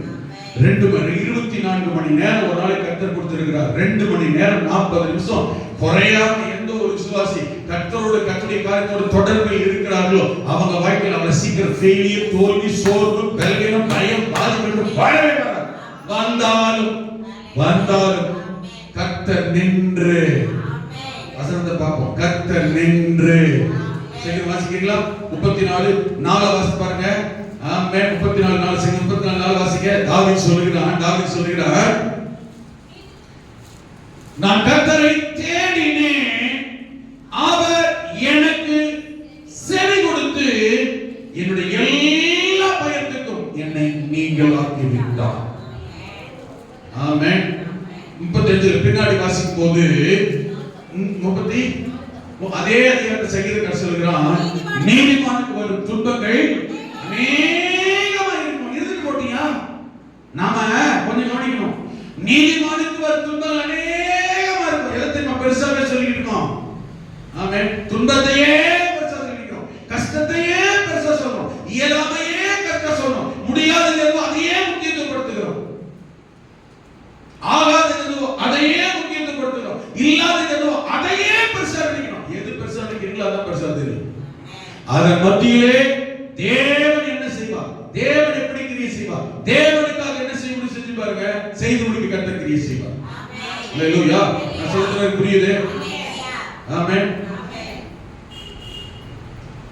24 மணி நேரம் ஒரு நாளைக்கு கர்த்தர் கொடுத்திருக்கிறார். 2 மணி நேரம் 40 நிமிஷம் குறையாம எந்த ஒரு விசுவாசி கர்த்தரோட கர்த்தருடைய காரியத்தோட தொடர்பில் இருக்கிறார்களோ அவங்க வாழ்க்கையில் அவளை சீக்கிரம் ஃபெயிலியர், தோல்வி, சோர்வு, பலவீனம், பயம், பாதிப்பு வாழவே வந்தாலும் கர்த்தர் நின்று வசனத்தை பார்ப்போம். கர்த்தர் நின்று சரி வாசிக்கிறீங்களா? 34 வாசி பாருங்க. ஆமென். 34 வாசிக்க. தாவீது சொல்லுகிறார், நான் கர்த்தரை தேடினேன், அவர் நீங்கள் ஆக்கிவிட்டார். ஆமென். 35 பின்னாடி வாசிக்கும் போது 30 அதே அதிகாரத்தை சங்கீதக்காரன் சொல்கிறான், நீதிமானுக்கு வரும் துன்பங்கள் அநேகமா இருக்கும். எதுக்கு போட்டியா? நாம கொஞ்சம் கவனிக்கணும். நீதிமானுக்கு வரும் துன்பங்கள் அநேகமா இருக்கும். எதை நம்ம பெருசாவே சொல்லிட்டு இருக்கோம். ஆமென். துன்பத்தையே பெருசா சொல்லிக்கிறோம், கஷ்டத்தையே பெருசா சொல்றோம், இயலாமையே கஷ்டம் சொல்றோம், முடியாதது எதுவும் அதையே முக்கியத்துவப்படுத்துகிறோம், ஆகாதது எதுவும் அதையே முக்கியத்துவப்படுத்துகிறோம், இல்லாதது எதுவும் அதையே பெருசா நினைக்கிறோம். எது பெருசா நினைக்கிறீங்களோ அதான் பெருசா தெரியும். அதன் மத்தியிலே தேவன் என்ன செய்வார், தேவன் எப்படி கிரியை செய்வார், தேவனுக்காக என்ன செய்ய முடியும் செஞ்சு பாருங்க, செய்து முடிக்க கர்த்தர் கிரியை செய்வார். அல்லேலூயா. நான் சொல்றது புரியுது? ஆமென்.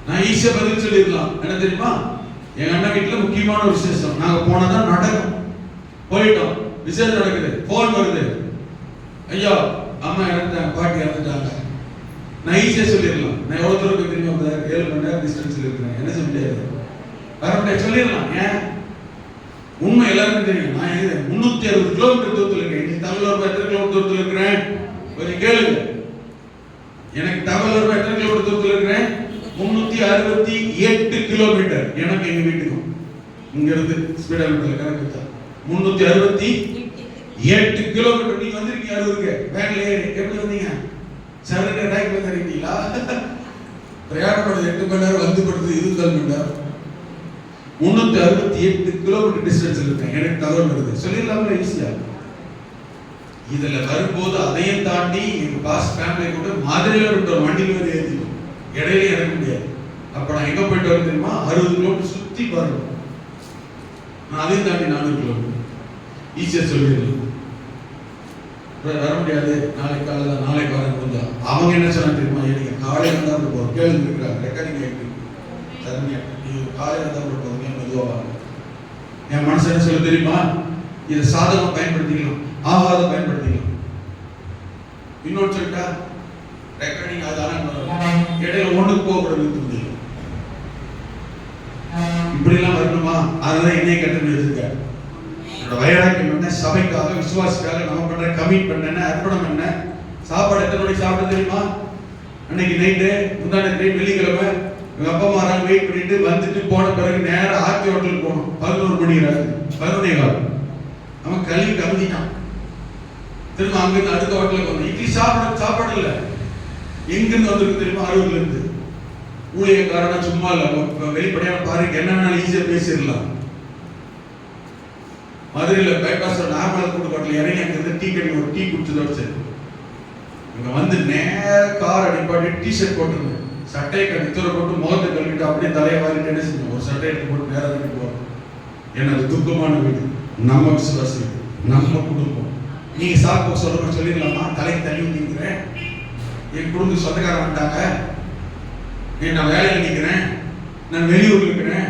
நான் ஈஸியா பதில் சொல்லிடலாம். என்ன தெரியுமா, எங்க அண்ணா வீட்டுல முக்கியமான ஒரு விசேஷம், நாங்க போனதான் நடக்கும். போயிட்டோம், விசேஷம் நடக்குது, போன் வருது, ஐயா அம்மா இறந்துட்டாங்க, பாட்டி இறந்துட்டாங்க. நான் ஈஸியா சொல்லிடலாம். நான் எவ்வளவு தூரம் தெரியுமா, 7 மணி நேரம் டிஸ்டன்ஸ்ல இருக்கிறேன், என்ன சொல்ல முடியாது, வர முடியாது, சொல்லிடலாம். ஏன்? உண்மை எல்லாருக்கும் தெரியும். நான் 360 கிலோமீட்டர் தூரத்தில் இருக்கேன். இன்னைக்கு தமிழ் எத்தனை கிலோமீட்டர் தூரத்தில் இருக்கிறேன் கொஞ்சம் கேளுங்க. எனக்கு தமிழ் எத்தனை கிலோமீட்டர் தூரத்தில் இருக்கிறேன்? 368 கிலோமீட்டர். எனக்கு எங்க வீட்டுக்கும் இங்க இருந்து ஸ்பீடோமீட்டர்ல கணக்கு வச்சா 368 கிலோமீட்டர். நீங்க வந்திருக்கீங்க, அருவுக்கு வேன்ல ஏறி எப்படி வந்தீங்க? சரக்கு டைக் வந்துறீங்களா? பிரயாணம் பண்ணது 8 மணி நேரம், வந்து படுத்து 20 மணி நேரம். 368 கிலோமீட்டர் டிஸ்டன்ஸ் இருக்கேன். எனக்கு தகவல் வருது, சொல்லிடலாம்ல ஈஸியா. இதுல வரும்போது அதையும் தாண்டி எங்க பாஸ் ஃபேமிலி கூட மதுரையில இருந்த வண்டியில வந்து ஏறிடும், இடையில இறங்க முடியாது. அப்ப நான் எங்க போயிட்டு வரேன் தெரியுமா, 60 கிலோமீட்டர் சுத்தி வரணும். நான் அதையும் தாண்டி 400 கிலோமீட்டர் ஈஸியா சொல்லிடலாம். வர முடியாது, நாளைக்கு காலையில நாளைக்கு வர முடிஞ்சா. அவங்க என்ன சொன்னா தெரியுமா, எனக்கு காலையில தான் போறோம், கேள்வி இருக்கிறாங்க, ரெக்கார்டிங் ஆயிட்டு சரியா, நீங்க காலையில தான் போறீங்க, மெதுவா வாங்க. என் மனசு என்ன சொல்ல தெரியுமா, இதை சாதகம் பயன்படுத்திக்கலாம், ஆகாத பயன்படுத்திக்கலாம். இன்னொன்று சொல்லிட்டா ரெக்கார்டிங் அதான இடையில ஒண்ணுக்கு போகக்கூடாது. இப்படி எல்லாம் வரணுமா? அதெல்லாம் என்னைய கட்டணம் வச்சிருக்காரு. என்னோட வைராக்கியம் என்ன, சபைக்காக விசுவாசிக்காக நம்ம பண்ற கமிட்மெண்ட் என்ன, அர்ப்பணம் என்ன. சாப்பாடு எத்தனை மணிக்கு சாப்பிட தெரியுமா? அன்னைக்கு நைட்டு முந்தான வெள்ளிக்கிழமை எங்க அப்பா அம்மா வெயிட் பண்ணிட்டு வந்துட்டு போன பிறகு நேரம் ஆர்த்தி ஹோட்டலுக்கு போனோம். 11 மணி 11 காலம் அவன் கல்வி கமிட்டான். திரும்ப அங்கிருந்து அடுத்த ஹோட்டலுக்கு வந்தோம். இட்லி சாப்பாடு இல்லை, எங்கிருந்து வந்திருக்கு தெரியுமா? அரூர்ல இருந்து. ஊழியக்காரனா சும்மா இல்ல, வெளிப்படையான பாருங்க, என்ன வேணாலும் ஈஸியா பேசிடலாம். மதுரையில பைபாஸ் நார்மல் கூட்டு பாட்டில் இறங்கி அங்கிருந்து டீ கடி ஒரு டீ குடிச்சதோட சரி. இங்க வந்து நேர கார் அடிப்பாட்டி டிஷர்ட் போட்டுருங்க, சட்டையை கட்டி போட்டு முகத்தை கழுவிட்டு அப்படியே தலையை வாரிட்டு என்ன செஞ்சோம், ஒரு சட்டையை எடுத்து போட்டு நேரம் கட்டி போறோம். எனது துக்கமான வீடு, நம்ம விசுவாசி, நம்ம குடும்பம். நீங்க சாப்பிட்டு சொல்ற சொல்லிடலாமா? தலைக்கு தண்ணி ஊத்திக்கிறேன், என் குடும்ப சொந்தக்காரன் வந்துட்டாங்க, நான் வேலையில் நிற்கிறேன், நான் வெளியூர்ல இருக்கிறேன்,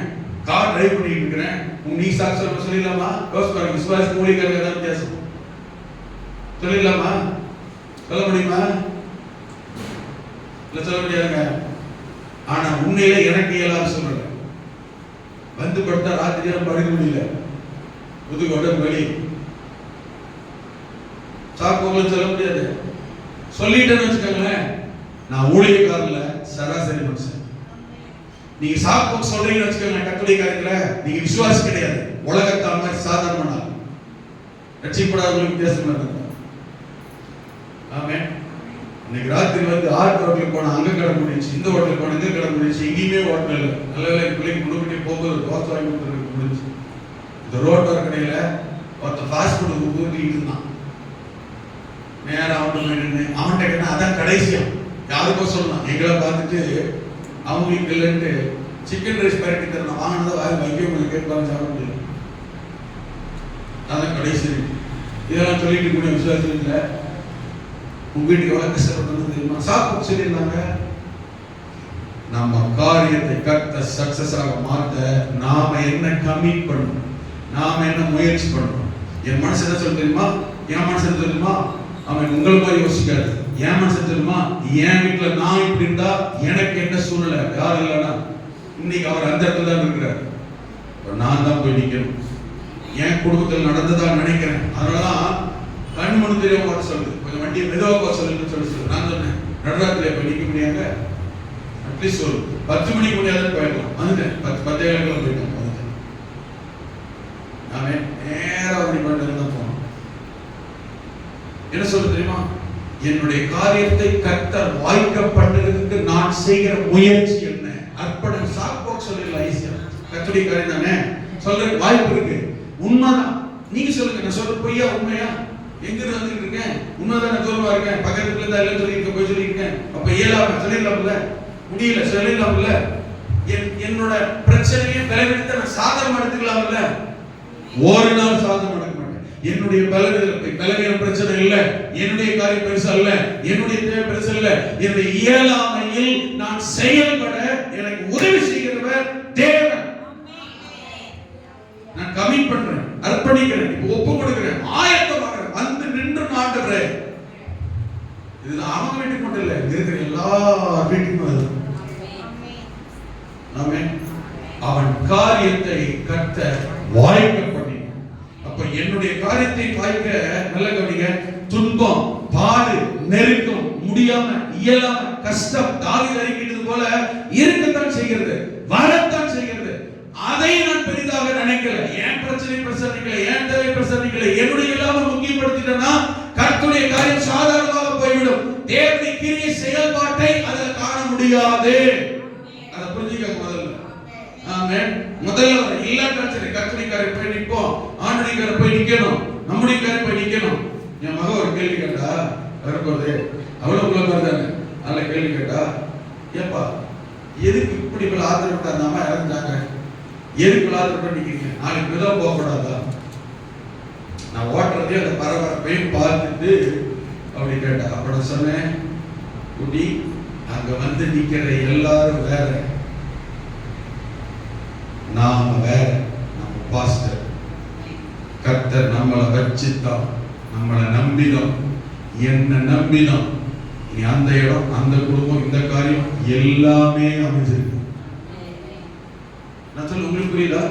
கார் டிரைவ் பண்ணிட்டு இருக்கிறேன், நீ சாக்கு சொல்ல சொல்லிடலாமா? யோசிப்பாரு. விசுவாசி மூலிகைகள் ஏதாவது வித்தியாசம் சொல்லிடலாமா? சொல்ல முடியுமா? இல்ல சொல்ல முடியாதுங்க. ஆனா உண்மையில எனக்கு இயலாது சொல்றேன். வந்து படுத்தா ராத்திரி படுக்க முடியல, முதுகு உடம்பு வலி, சாக்கு சொல்ல முடியாது. சொல்லிட்டேன்னு வச்சுக்கோங்களேன், நான் ஊழியக்காரன்ல சராசரி மனுஷன். நீங்க சாக்கு சொல்றீங்கன்னு வச்சுக்கோங்க, கத்துடைய காரியத்துல நீங்க விசுவாசி கிடையாது, உலகத்தால் மாதிரி சாதாரண ரட்சிக்கப்படாதவங்களுக்கு வித்தியாசமா இருக்கும். ஆமென். இன்னைக்கு ராத்திரி வந்து ஆர்ட் ஹோட்டலுக்கு போனா அங்க கடை முடிச்சு, இந்த ஹோட்டலுக்கு போனா இங்க கடை முடிச்சு, எங்கேயுமே ஹோட்டல் இல்லை. நல்ல வேலை பிள்ளைக்கு முன்னுக்கிட்டே போகும்போது தோசை வாங்கி கொடுத்துருக்கு முடிச்சு. இந்த ரோட்டோர கடையில ஒருத்தர் ஃபாஸ்ட் ஃபுட் ஊட்டிட்டு இருந்தான். நேரம் அவன்கிட்ட கேட்டா அதான் கடைசியம் யாருக்கோ சொல்லலாம், எங்களை பார்த்துட்டு அவங்களுக்கு இல்லைன்ட்டு சிக்கன் ரைஸ் பரட்டி தரணும், வாங்கினதை வாங்கி வைக்க உங்களுக்கு கேட்பாங்க, சாப்பிட முடியல. அதான் கடைசி. இதெல்லாம் சொல்லிட்டு கூட விசுவாசம் இல்லை. உங்க வீட்டுக்கு எவ்வளவு கஷ்டப்பட்டது தெரியுமா? சாப்பிட்டு சொல்லியிருந்தாங்க. நம்ம காரியத்தை கர்த்தர் சக்சஸ் ஆக மாத்த நாம என்ன கமிட் பண்ணணும், நாம என்ன முயற்சி பண்ணணும். என் மனசு என்ன சொல்ல தெரியுமா? என் மனசு என்ன தெரியுமா? அவன் உங்களை மாதிரி யோசிக்காது. என் மனசு தெரியுமா? என் வீட்டுல நான் இப்படி இருந்தா எனக்கு என்ன சூழ்நிலை, யாரும் இல்லைன்னா இன்னைக்கு அவர் அந்த இடத்துல தான் இருக்கிறார். நான் தான் போய் நிக்கணும். என் குடும்பத்தில் நடந்ததா நினைக்கிறேன். அதனாலதான் கண் மணி தெரியாம போட சொல்லுது, கொஞ்சம் வண்டியை மெதுவாக போக சொல்லுன்னு சொல்லி நான் சொன்னேன். நடுராத்திரியா போய் நிக்க முடியாங்க, அட்லீஸ்ட் ஒரு 10 மணிக்கு முடியாதுன்னு போயிடலாம். வந்துட்டேன் 10 போயிட்டேன். நாமே நேரா வண்டி பண்ணிட்டு தான் போனோம். என்ன சொல்ல தெரியுமா? என்னுடைய காரியத்தை கர்த்தர் வாய்க்க பண்ணுறதுக்கு நான் செய்கிற முயற்சி என்ன? அர்ப்பணம். சாக் சொல்லல ஈஸியா, கர்த்தருடைய காரியம் தானே சொல்ற வாய்ப்பு இருக்கு. உண்மைதான். நீங்க சொல்லுங்க, நான் சொல்ற பொய்யா உண்மையா? எங்க வந்துட்டு இருக்கேன்? உண்மைதான் சொல்லுவா இருக்கேன். பக்கத்துல இருந்தா எல்லாம் சொல்லியிருக்கேன், போய் சொல்லியிருக்கேன். அப்ப இயலாம சொல்லிடலாம்ல, முடியல சொல்லிடலாம்ல. என்னோட பிரச்சனையை விளைவித்து நான் சாதகம் எடுத்துக்கலாம்ல. ஒரு நாள் சாதகம் எடுக்க மாட்டேன். என்னுடைய பலவீன பிரச்சனை இல்ல, என்னுடைய காரியம் பெருசு அல்ல, என்னுடைய தேவை பெருசு இல்ல. என்னுடைய இயலாமையில் நான் செயல்பட எனக்கு உதவி செய்கிறவர் தேவன். நான் கமிட் பண்றேன், அர்ப்பணிக்கிறேன், ஒப்பு கொடுக்கிறேன், ஆயத்தமாகிறேன், வந்து நின்று ஆண்டவரே. இது அவங்க வீட்டுக்கு மட்டும் இல்ல, இருக்கிற எல்லா வீட்டுக்கும். ஆமென். அவன் காரியத்தை கர்த்தர் வாய்க்க பண்ணி, அப்ப என்னுடைய காரியத்தை வாய்க்க நல்ல கவனிங்க. துன்பம், பாடு, நெருக்கம், முடியாம, இயலாம, கஷ்டம், தாவீது அறிக்கையிட்டது போல இருக்கத்தான் செய்கிறது, வரத்தான் செய்கிறது. அதை நான் பெரிதாக நினைக்கல. என் பிரச்சனை பிரசன்னிக்கல, என் தேவை பிரசன்னிக்கல, என்னுடைய இல்லாம முக்கியப்படுத்திட்டேன்னா கர்த்தருடைய காரியம் சாதாரணமாக போய்விடும். தேவனுடைய கிரியை செயல்பாட்டை அதில் காண முடியாது. அதை புரிஞ்சுக்க முதல்ல. ஆமென். முதல்ல இல்லாட்டாலும் சரி, கர்த்தருடைய போய் நிற்போம், ஆண்டவருடைய போய் நிக்கணும், நம்முடைய காரியம் போய் நிக்கணும். என் மக ஒரு கேள்வி கேட்டா, வரப்போது அவ்வளவு தானே, நல்ல கேள்வி கேட்டா, ஏப்பா எதுக்கு இப்படி இவ்வளவு ஆதரவு அந்த அம்மா இறந்துட்டாங்க, எதுக்கு ஆதரவு பண்ணிக்கிறீங்க, நாளைக்கு மெதுவா போக கூடாதா? நான் ஓட்டுறதே அந்த பரபரப்பையும் பார்த்துட்டு அப்படி கேட்டா. அப்ப நான் சொன்னேன், குட்டி அங்க வந்து நிக்கிற எல்லாரும் வேற, நாம வேற, நம்ம பாஸ்டர். கர்த்தர் நம்மளை வச்சுதான், நம்மளை நம்பினோம், என்ன நம்பினோம். இனி அந்த இடம், அந்த குடும்பம், இந்த காரியம் எல்லாமே அமைஞ்சிருக்கு. நான் சொல்ல உங்களுக்கு புரியுதா?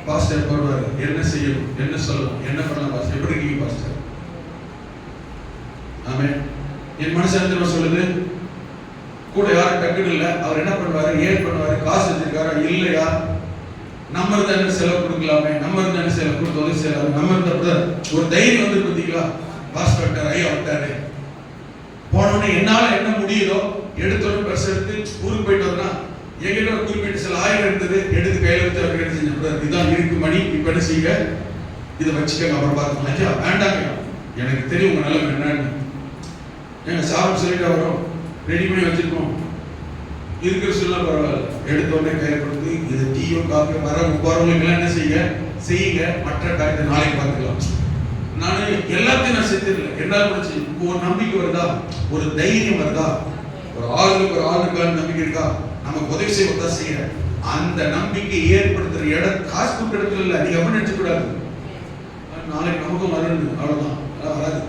பாஸ்டர் போடுவாரு, என்ன செய்யணும், என்ன சொல்லணும், என்ன பண்ணலாம் பாஸ்டர், எப்படி இருக்கீங்க பாஸ்டர்? ஆமென். என் மனுஷன் சொல்லுது, கூட யாரும் டக்குன்னு இல்லை, அவர் என்ன பண்ணுவாரு, ஏன் பண்ணுவாரு, காசு வச்சிருக்காரா இல்லையா, நம்ம இருந்தா என்ன செலவு கொடுக்கலாமே, நம்ம இருந்தா என்ன செலவு கொடுத்து உதவி செய்யலாம், நம்ம இருந்தா ஒரு தைரியம் வந்து பார்த்தீங்களா, பாஸ்டர் ஐயா விட்டாரு. போனோடனே என்னால என்ன முடியுதோ எடுத்தோன்னு பர்ஸ் எடுத்து ஊருக்கு போயிட்டு வரலாம். எங்கிட்ட ஒரு குறிப்பிட்ட சில 1000 இருந்தது, எடுத்து கையில வச்சு அவர் என்ன செஞ்ச, இதான் இருக்கு மணி, இப்ப என்ன செய்யுங்க, இதை வச்சுக்கோங்க, அப்புறம் பார்த்துக்கலாம். ஐயா வேண்டாங்க, எனக்கு தெரியும் உங்க நிலைமை என்னன்னு. எங்க சாப்பிட்டு சொல்லிட்டு வரோம், ரெடி பண்ணி வச்சிருக்கோம், இருக்கிற சொல்ல பரவாயில்ல, எடுத்த உடனே கையில் கொடுத்து இது டீயோ காஃபியோ வர போறவங்களுக்கு என்ன செய்யுங்க, மற்ற காரியத்தை நாளைக்கு பார்த்துக்கலாம். நான் எல்லாத்தையும் நான் செஞ்சிடல, என்ன பண்ணுச்சு, ஒரு நம்பிக்கை வருதா, ஒரு தைரியம் வருதா, ஒரு ஆளுக்கான நம்பிக்கை இருக்கா, நமக்கு உதவி செய்வதா செய்யற அந்த நம்பிக்கை ஏற்படுத்துற இடம் காசு கொடுத்த இடத்துல இல்ல. நீங்க எப்படி நினைச்சு கூடாது, நாளைக்கு நமக்கும் வரணும், அவ்வளவுதான், வராது.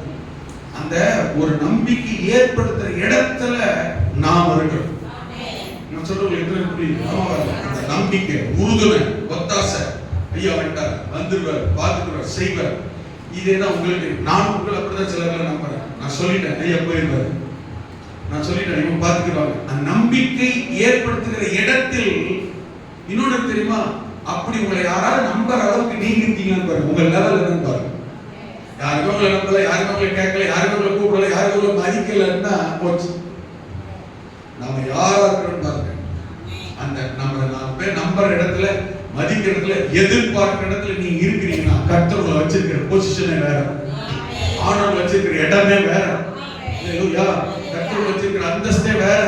அந்த ஒரு நம்பிக்கை ஏற்படுத்துற இடத்துல நாம் இருக்கணும். நான் சொல்றேன் எத்தனை புரியுது? அந்த நம்பிக்கை, உறுதுணை, ஒத்தாசை, ஐயா வந்துட்டார், வந்துருவார், பார்த்துக்குவார், செய்வார். இதேதான் உங்களுக்கு, நான் உங்களை அப்படிதான் சிலர்ல நம்புறேன். நான் சொல்லிட்டேன், ஐயா போயிருவாரு, நான் சொல்லிட்டேன், இவங்க பார்த்துக்குவாங்க. அந்த நம்பிக்கை ஏற்படுத்துகிற இடத்தில் இன்னொன்னு தெரியுமா, அப்படி உங்களை யாராவது நம்புற அளவுக்கு நீங்க இருந்தீங்கன்னு பாருங்க, உங்க லெவல் என்னன்னு பாருங்க. யாருக்கும் உங்களை நம்பல, யாருக்கும் உங்களை கேட்கல, யாருக்கும் உங்களை கூப்பிடல, யாருக்கும் உங்களை மதிக்கலன்னா போச்சு. நாம யாரா இருக்கிறோம் பாருங்க. அந்த நம்ம நம்புற இடத்துல, மதிக்கிற இடத்துல, எதிர்பார்க்கிற இடத்துல நீங்க இருக்கிறீங்கன்னா கர்த்தர் வச்சிருக்கிற பொசிஷனே வேற, ஆண்டவர் வச்சிருக்கிற இடமே வேற, கர்த்தர் வச்சிருக்கிற அந்தஸ்தே வேற.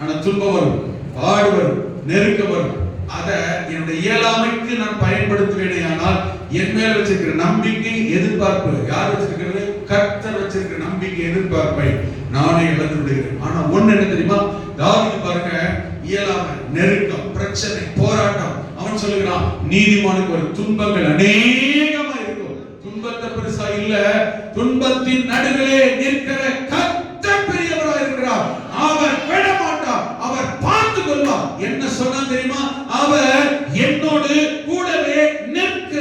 ஆனா துன்பம் வரும், பாடு வரும், நெருக்கம் வரும். அத என்னுடைய இயலாமைக்கு நான் பயன்படுத்துவேனே, ஆனால் என் மேல வச்சிருக்கிற நம்பிக்கை, எதிர்பார்ப்பு யார் வச்சிருக்கிறது? கர்த்தர் வச்சிருக்கிற நம்பிக்கை, எதிர்பார்ப்பை நானே இழந்து விடுகிறேன். ஆனா ஒண்ணு என்ன தெரியுமா, தாவீது பாருங்க, இயலாமை, நெருக்கம், பிரச்சனை, போராட்டம், அவன் சொல்லுகிறான், நீதிமானுக்கு ஒரு துன்பங்கள் அநேகமா இருக்கும். துன்பத்தை பெருசா இல்ல, துன்பத்தின் நடுவிலே நிற்கிற கர்த்தர் பெரியவராக இருக்கிறார். அவர் விட மாட்டார், அவர் பார்த்து கொள்வார். என்ன சொன்னா தெரியுமா, அவர் என்னோடு கூடவே நிற்க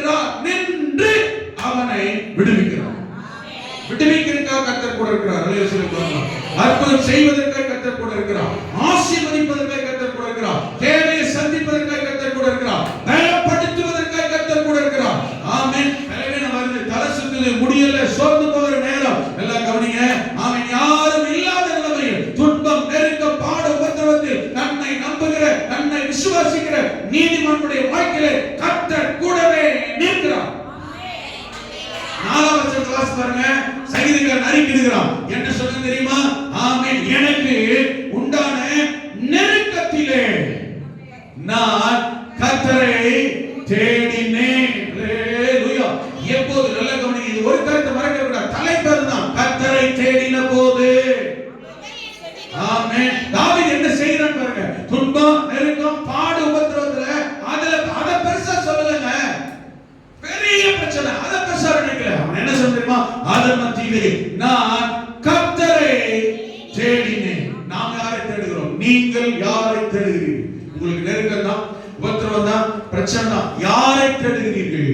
கூட இருக்கிறார். அல்லேலூயா சொல்லுங்க. அற்புதம் செய்வதற்காக கர்த்தர் கூட இருக்கிறார். ஆசீர்வதிப்பதற்காக கர்த்தர் கூட இருக்கிறார். தேவையை சந்திப்பதற்காக கர்த்தர் கூட இருக்கிறார். பலப்படுத்துவதற்காக கர்த்தர் கூட இருக்கிறார். ஆமென். பலவீனம் வருது, தலை சுத்துது, முடியல, சோர்ந்து போகிற நேரம் எல்லாம் கவனிங்க. ஆமென். யாரும் இல்லாத நிலைமையில் துன்பம், நெருக்கம், பாடு, உபத்திரவத்தில் தன்னை நம்புகிற, தன்னை விசுவாசிக்கிற நீதிமானுடைய வாழ்க்கையிலே கர்த்தர் கூடவே நிற்கிறார். நாலாம் வசனத்தை வாசி பாருங்க. சங்கீதக்காரன் அறிக்கையிடுகிறான். என்ன சொல்றது தெரியுமா? ஆமென். எனக்கு உண்டான நெருக்கத்திலே நான் கர்த்தரை தேடினேன். அல்லேலூயா. எப்போது? நல்ல கவனிங்க. இது ஒரு கருத்தை மறக்க கூடாது. தலைப்பேர் தான் கர்த்தரை தேடின போது. ஆமென். தாவீது என்ன செய்யறான் பாருங்க. துன்பம், நெருக்கம், பாடு, உபத்திரவத்துல அத பெருசா சொல்லலங்க. பெரிய பிரச்சனை, அத பெருசா நினைக்கல. அவன் என்ன சொல்றான்? அதன் மத்தியிலே நான் கர்த்தரை தேடினேன். நாம் யாரை தேடுகிறோம்? நீங்கள் யாரை தேடுகிறீர்கள்? உங்களுக்கு நெருக்கம் தான், உபத்திரவம் தான், பிரச்சனை தான். யாரை தேடுகிறீர்கள்?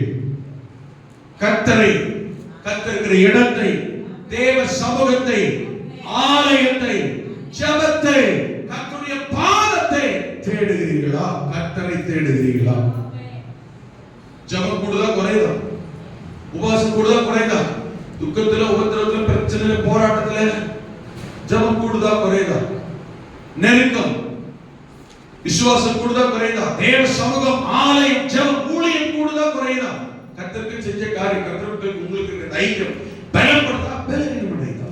கர்த்தரை, கர்த்தருக்கிற இடத்தை, தேவ சமூகத்தை, ஆலயத்தை, ஜெபத்தை, கர்த்தருடைய பாதத்தை தேடுகிறீர்களா? கர்த்தரை தேடுகிறீர்களா? ஜெபம் கூடுதா குறையுதா? உபவாசம் கூடுதா குறையுதா? துக்கத்துல, உபத்திரவத்துல, பிரச்சனையில, போராட்டத்துல ஜெபம் கூடுதா குறையுதா? நெருக்கம், விசுவாசம் கூடுதா குறையுதா? தேவ சமூகம், ஆலயம், ஜெபம், ஊழியம் கூடுதா குறையுதா? கர்த்தருக்கு செஞ்ச காரியம், கர்த்தருக்கு உங்களுக்கு தைரியம் பலப்படுத்தா பலவீனமடைதா?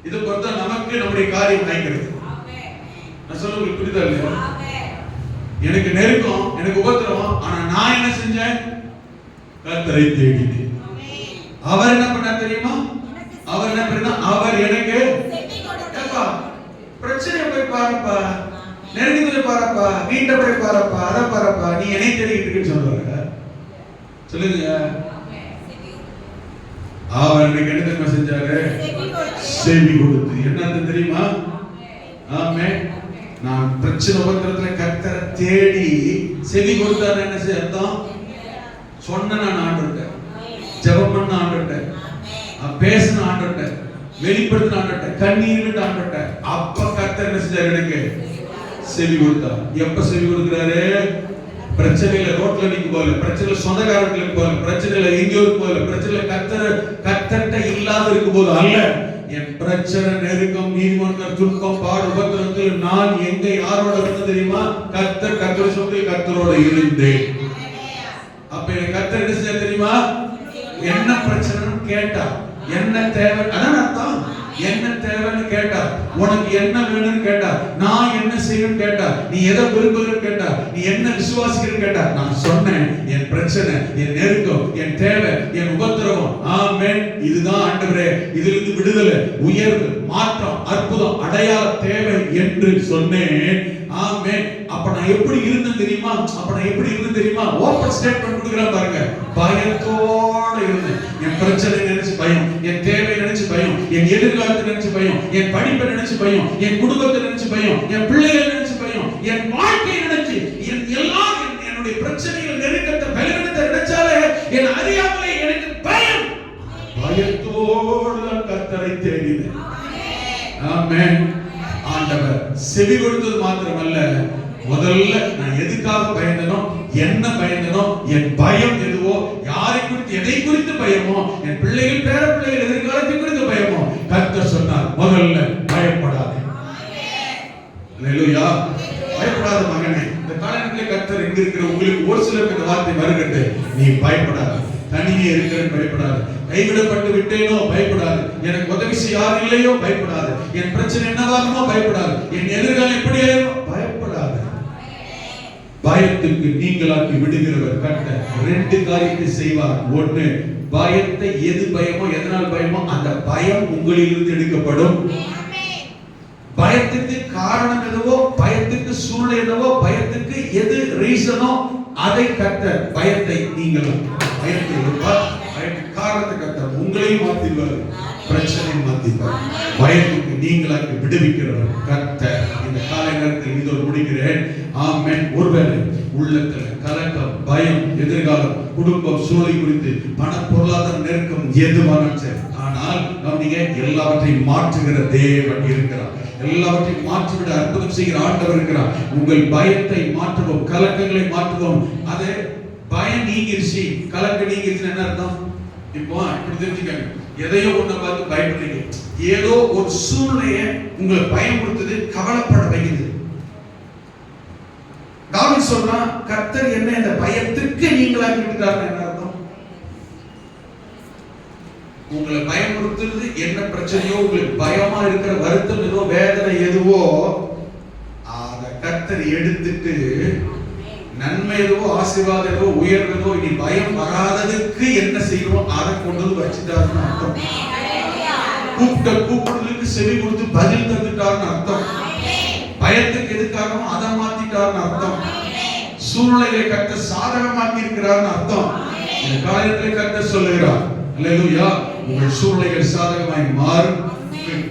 இது பொறுத்த நமக்கு நம்முடைய காரியம் தைக்கிறது. நான் சொல்ல உங்களுக்கு புரியுதா இல்லையா? எனக்கு நெருக்கம், எனக்கு உபத்திரவம், ஆனா நான் என்ன செஞ்சேன்? கர்த்தரை தேடினேன். அவர் என்ன பண்ணார் தெரியுமா? அவர் என்ன பண்ணா? அவர் எனக்கு ஏப்பா பிரச்சனையை போய் பாருப்பா, நெருக்கத்தை பாருப்பா, வீட்டை போய் பாருப்பா, அதை பாருப்பா, நீ என்னை தேடிக்கிட்டு இருக்குன்னு சொல்லுவாங்க. சொல்லுங்க. அவர் எனக்கு என்ன தெரியுமா செஞ்சாரு? செவி கொடுத்து. என்ன தெரியுமா? ஆமென். நான் பிரச்சனை உபத்திரத்துல கர்த்தரை தேடி செவி கொடுத்தாரு. என்ன செய்ய அர்த்தம்? சொன்ன நான் ஆண்டவர்ட்ட, ஜெபம் பண்ண ஆண்டவர்ட்ட, பேசின ஆண்டவர்ட்ட, வெளிப்படுத்தின ஆண்டவர்ட்ட, கண்ணீர் விட்டு ஆண்டவர்ட்ட, அப்ப கர்த்தர் என்ன செஞ்சாரு? எனக்கு செவி கொடுத்தார். எப்ப செவி கொடுக்கிறாரு? பிரச்சனையில ரோட்ல நிக்க போல, பிரச்சனையில சொந்தக்காரங்களுக்கு போல, பிரச்சனையில எங்கேயோ போல, பிரச்சனையில கர்த்தர்ட்ட இல்லாத இருக்கும் போது அல்ல. என் பிரச்சனை, நெருக்கம், நீதிமன்ற துன்பம், பாடு, உபத்திரவத்தில் நான் எங்க யாரோட இருந்தேன் தெரியுமா? கர்த்தர் சொல்லி கர்த்தரோட இருந்தேன். அப்ப எனக்கு கர்த்தர் என்ன செஞ்சா தெரியுமா? என்ன பிரச்சனைன்னு கேட்டா, என்ன தேவை, அதான் அர்த்தம். என்ன தேவைன்னு கேட்டா, உனக்கு என்ன வேணும்னு கேட்டா, நான் என்ன செய்யணும்னு கேட்டா, நீ எதை விரும்புகிறன்னு கேட்டா, நீ என்ன விசுவாசிக்கிறன்னு கேட்டா, நான் சொன்னேன் என் பிரச்சனை, என் நெருக்கம், என் தேவை, என் உபத்திரவம். ஆமென். இதுதான் ஆண்டவரே, இதிலிருந்து விடுதலை, உயர்வு, மாற்றம், அற்புதம், அடையாள தேவை என்று சொன்னேன். ஆமென். அப்ப நான் எப்படி இருந்தேன் தெரியுமா? ஓபன் ஸ்டேட்மென்ட் கொடுக்குறேன் பாருங்க. பயத்தோட இருந்தேன். என் பிரச்சனை நினைச்சு பயம், என் தேவை நினைச்சு பயம், என் எதிர்காலத்தை நினைச்சு பயம், என் படிப்பை நினைச்சு பயம், என் குடும்பத்தை நினைச்சு பயம், என் பிள்ளைகளை நினைச்சு பயம், என் வாழ்க்கையை நினைச்சு, என் எல்லாம் என்னுடைய பிரச்சனைகள், நெருக்கத்தை, பலவீனத்தை நினைச்சாலே என் அறியாமலே எனக்கு பயம். பயத்தோடு நான் கர்த்தரை தேடினேன். ஆமென். ஆண்டவர் செவி கொடுத்தது மாத்திரமல்ல, முதல்ல நான் எதுக்காக பயந்தனோ, என்ன பயந்தனோ, என் பயம் எதுவோ, யாரை குறித்து, எதை குறித்து பயமோ, என் பிள்ளைகள், பேர பிள்ளைகள் எதிர்காலத்தை குறித்து பயமோ, கர்த்தர் சொன்னார் முதல்ல பயப்படாதே. அல்லேலூயா. பயப்படாத மகனே. இந்த காலத்துல கர்த்தர் எங்க இருக்கிற உங்களுக்கு ஒரு சிலருக்கு இந்த வார்த்தை வருகிறது. நீ பயப்படாத. தனியே இருக்கிறேன் பயப்படாது. கைவிடப்பட்டு விட்டேனோ பயப்படாது. எனக்கு உதவி செய்ய யாரும் இல்லையோ பயப்படாது. என் பிரச்சனை என்னவாகுமோ பயப்படாது. என் எதிர்காலம் எப்படி ஆகும் பயப்படாது. பயத்துக்கு நீங்களாக்கி விடுகிறவர் கர்த்தர் ரெண்டு காரியத்தை செய்வார். ஒன்று, பயத்தை, எது பயமோ, எதனால் பயமோ அந்த பயம் உங்களிலிருந்து எடுக்கப்படும். பயத்துக்கு காரணம் எதுவோ, பயத்துக்கு சூழ்நிலை எதுவோ, பயத்துக்கு எது ரீசனோ அதை கர்த்தர் பயத்தை நீங்களும் பயத்தை காரணத்தை கர்த்தர் உங்களையும் மாத்திடுவார், பிரச்சனையும் மாத்திடுவார். பயத்துக்கு நீங்களாக்கி விடுவிக்கிறவர் கர்த்தர். இந்த காலை நேரத்தில் இதோடு முடிக்கிறேன். ஆமென். ஒருவேளை உள்ளத்துல கலக்கம், பயம், எதிர்காலம், குடும்பம், சூழலை குறித்து, பண பொருளாதார நெருக்கம் எதுவானாலும் சரி. ஆனால் நீங்க எல்லாவற்றையும் மாற்றுகிற தேவன் இருக்கிறார். எல்லாவற்றையும் மாற்றிவிட அற்புதம் செய்கிற ஆண்டவர் இருக்கிறார். உங்கள் பயத்தை மாற்றுவோம், கலக்கங்களை மாற்றுவோம். அது பயம் நீங்கிருச்சு, கலக்கம் நீங்கிருச்சு. என்ன அர்த்தம்? இப்போ இப்படி தெரிஞ்சுக்கங்க, எதையோ ஒண்ணு பார்த்து பயப்படுறீங்க, ஏதோ ஒரு சூழ்நிலையை உங்களை பயமுறுத்துது, கவலைப்பட வைக்குது. தாவீது சொல்றான், கர்த்தர் என்ன இந்த பயத்துக்கு நீங்களாக்கி விட்டார். என்ன அர்த்தம்? உங்களை பயமுறுத்துறது என்ன பிரச்சனையோ, உங்களுக்கு பயமா இருக்கிற வருத்தம் ஏதோ, வேதனை எதுவோ, அத கர்த்தர் எடுத்துட்டு நன்மை எதுவோ, ஆசீர்வாதம் எதுவோ, உயர்வதோ, இனி பயம் வராததுக்கு என்ன செய்யணும் அதை கொண்டு வந்து வச்சுட்டாருன்னு அர்த்தம். கூப்பிடுறதுக்கு செவி கொடுத்து பதில் தந்துட்டாருன்னு அர்த்தம். பயத்துக்கு எதுக்காகவும் அதை மாத்திட்டாருன்னு அர்த்தம். சூழ்நிலையை கர்த்தர் சாதகமாக்கி இருக்கிறார்னு அர்த்தம். இந்த காரியத்தை கர்த்தர் சொல்லுகிறார், அல்லேலூயா. உங்கள் சூழ்நிலைகள் சாதகமாய் மாறும்.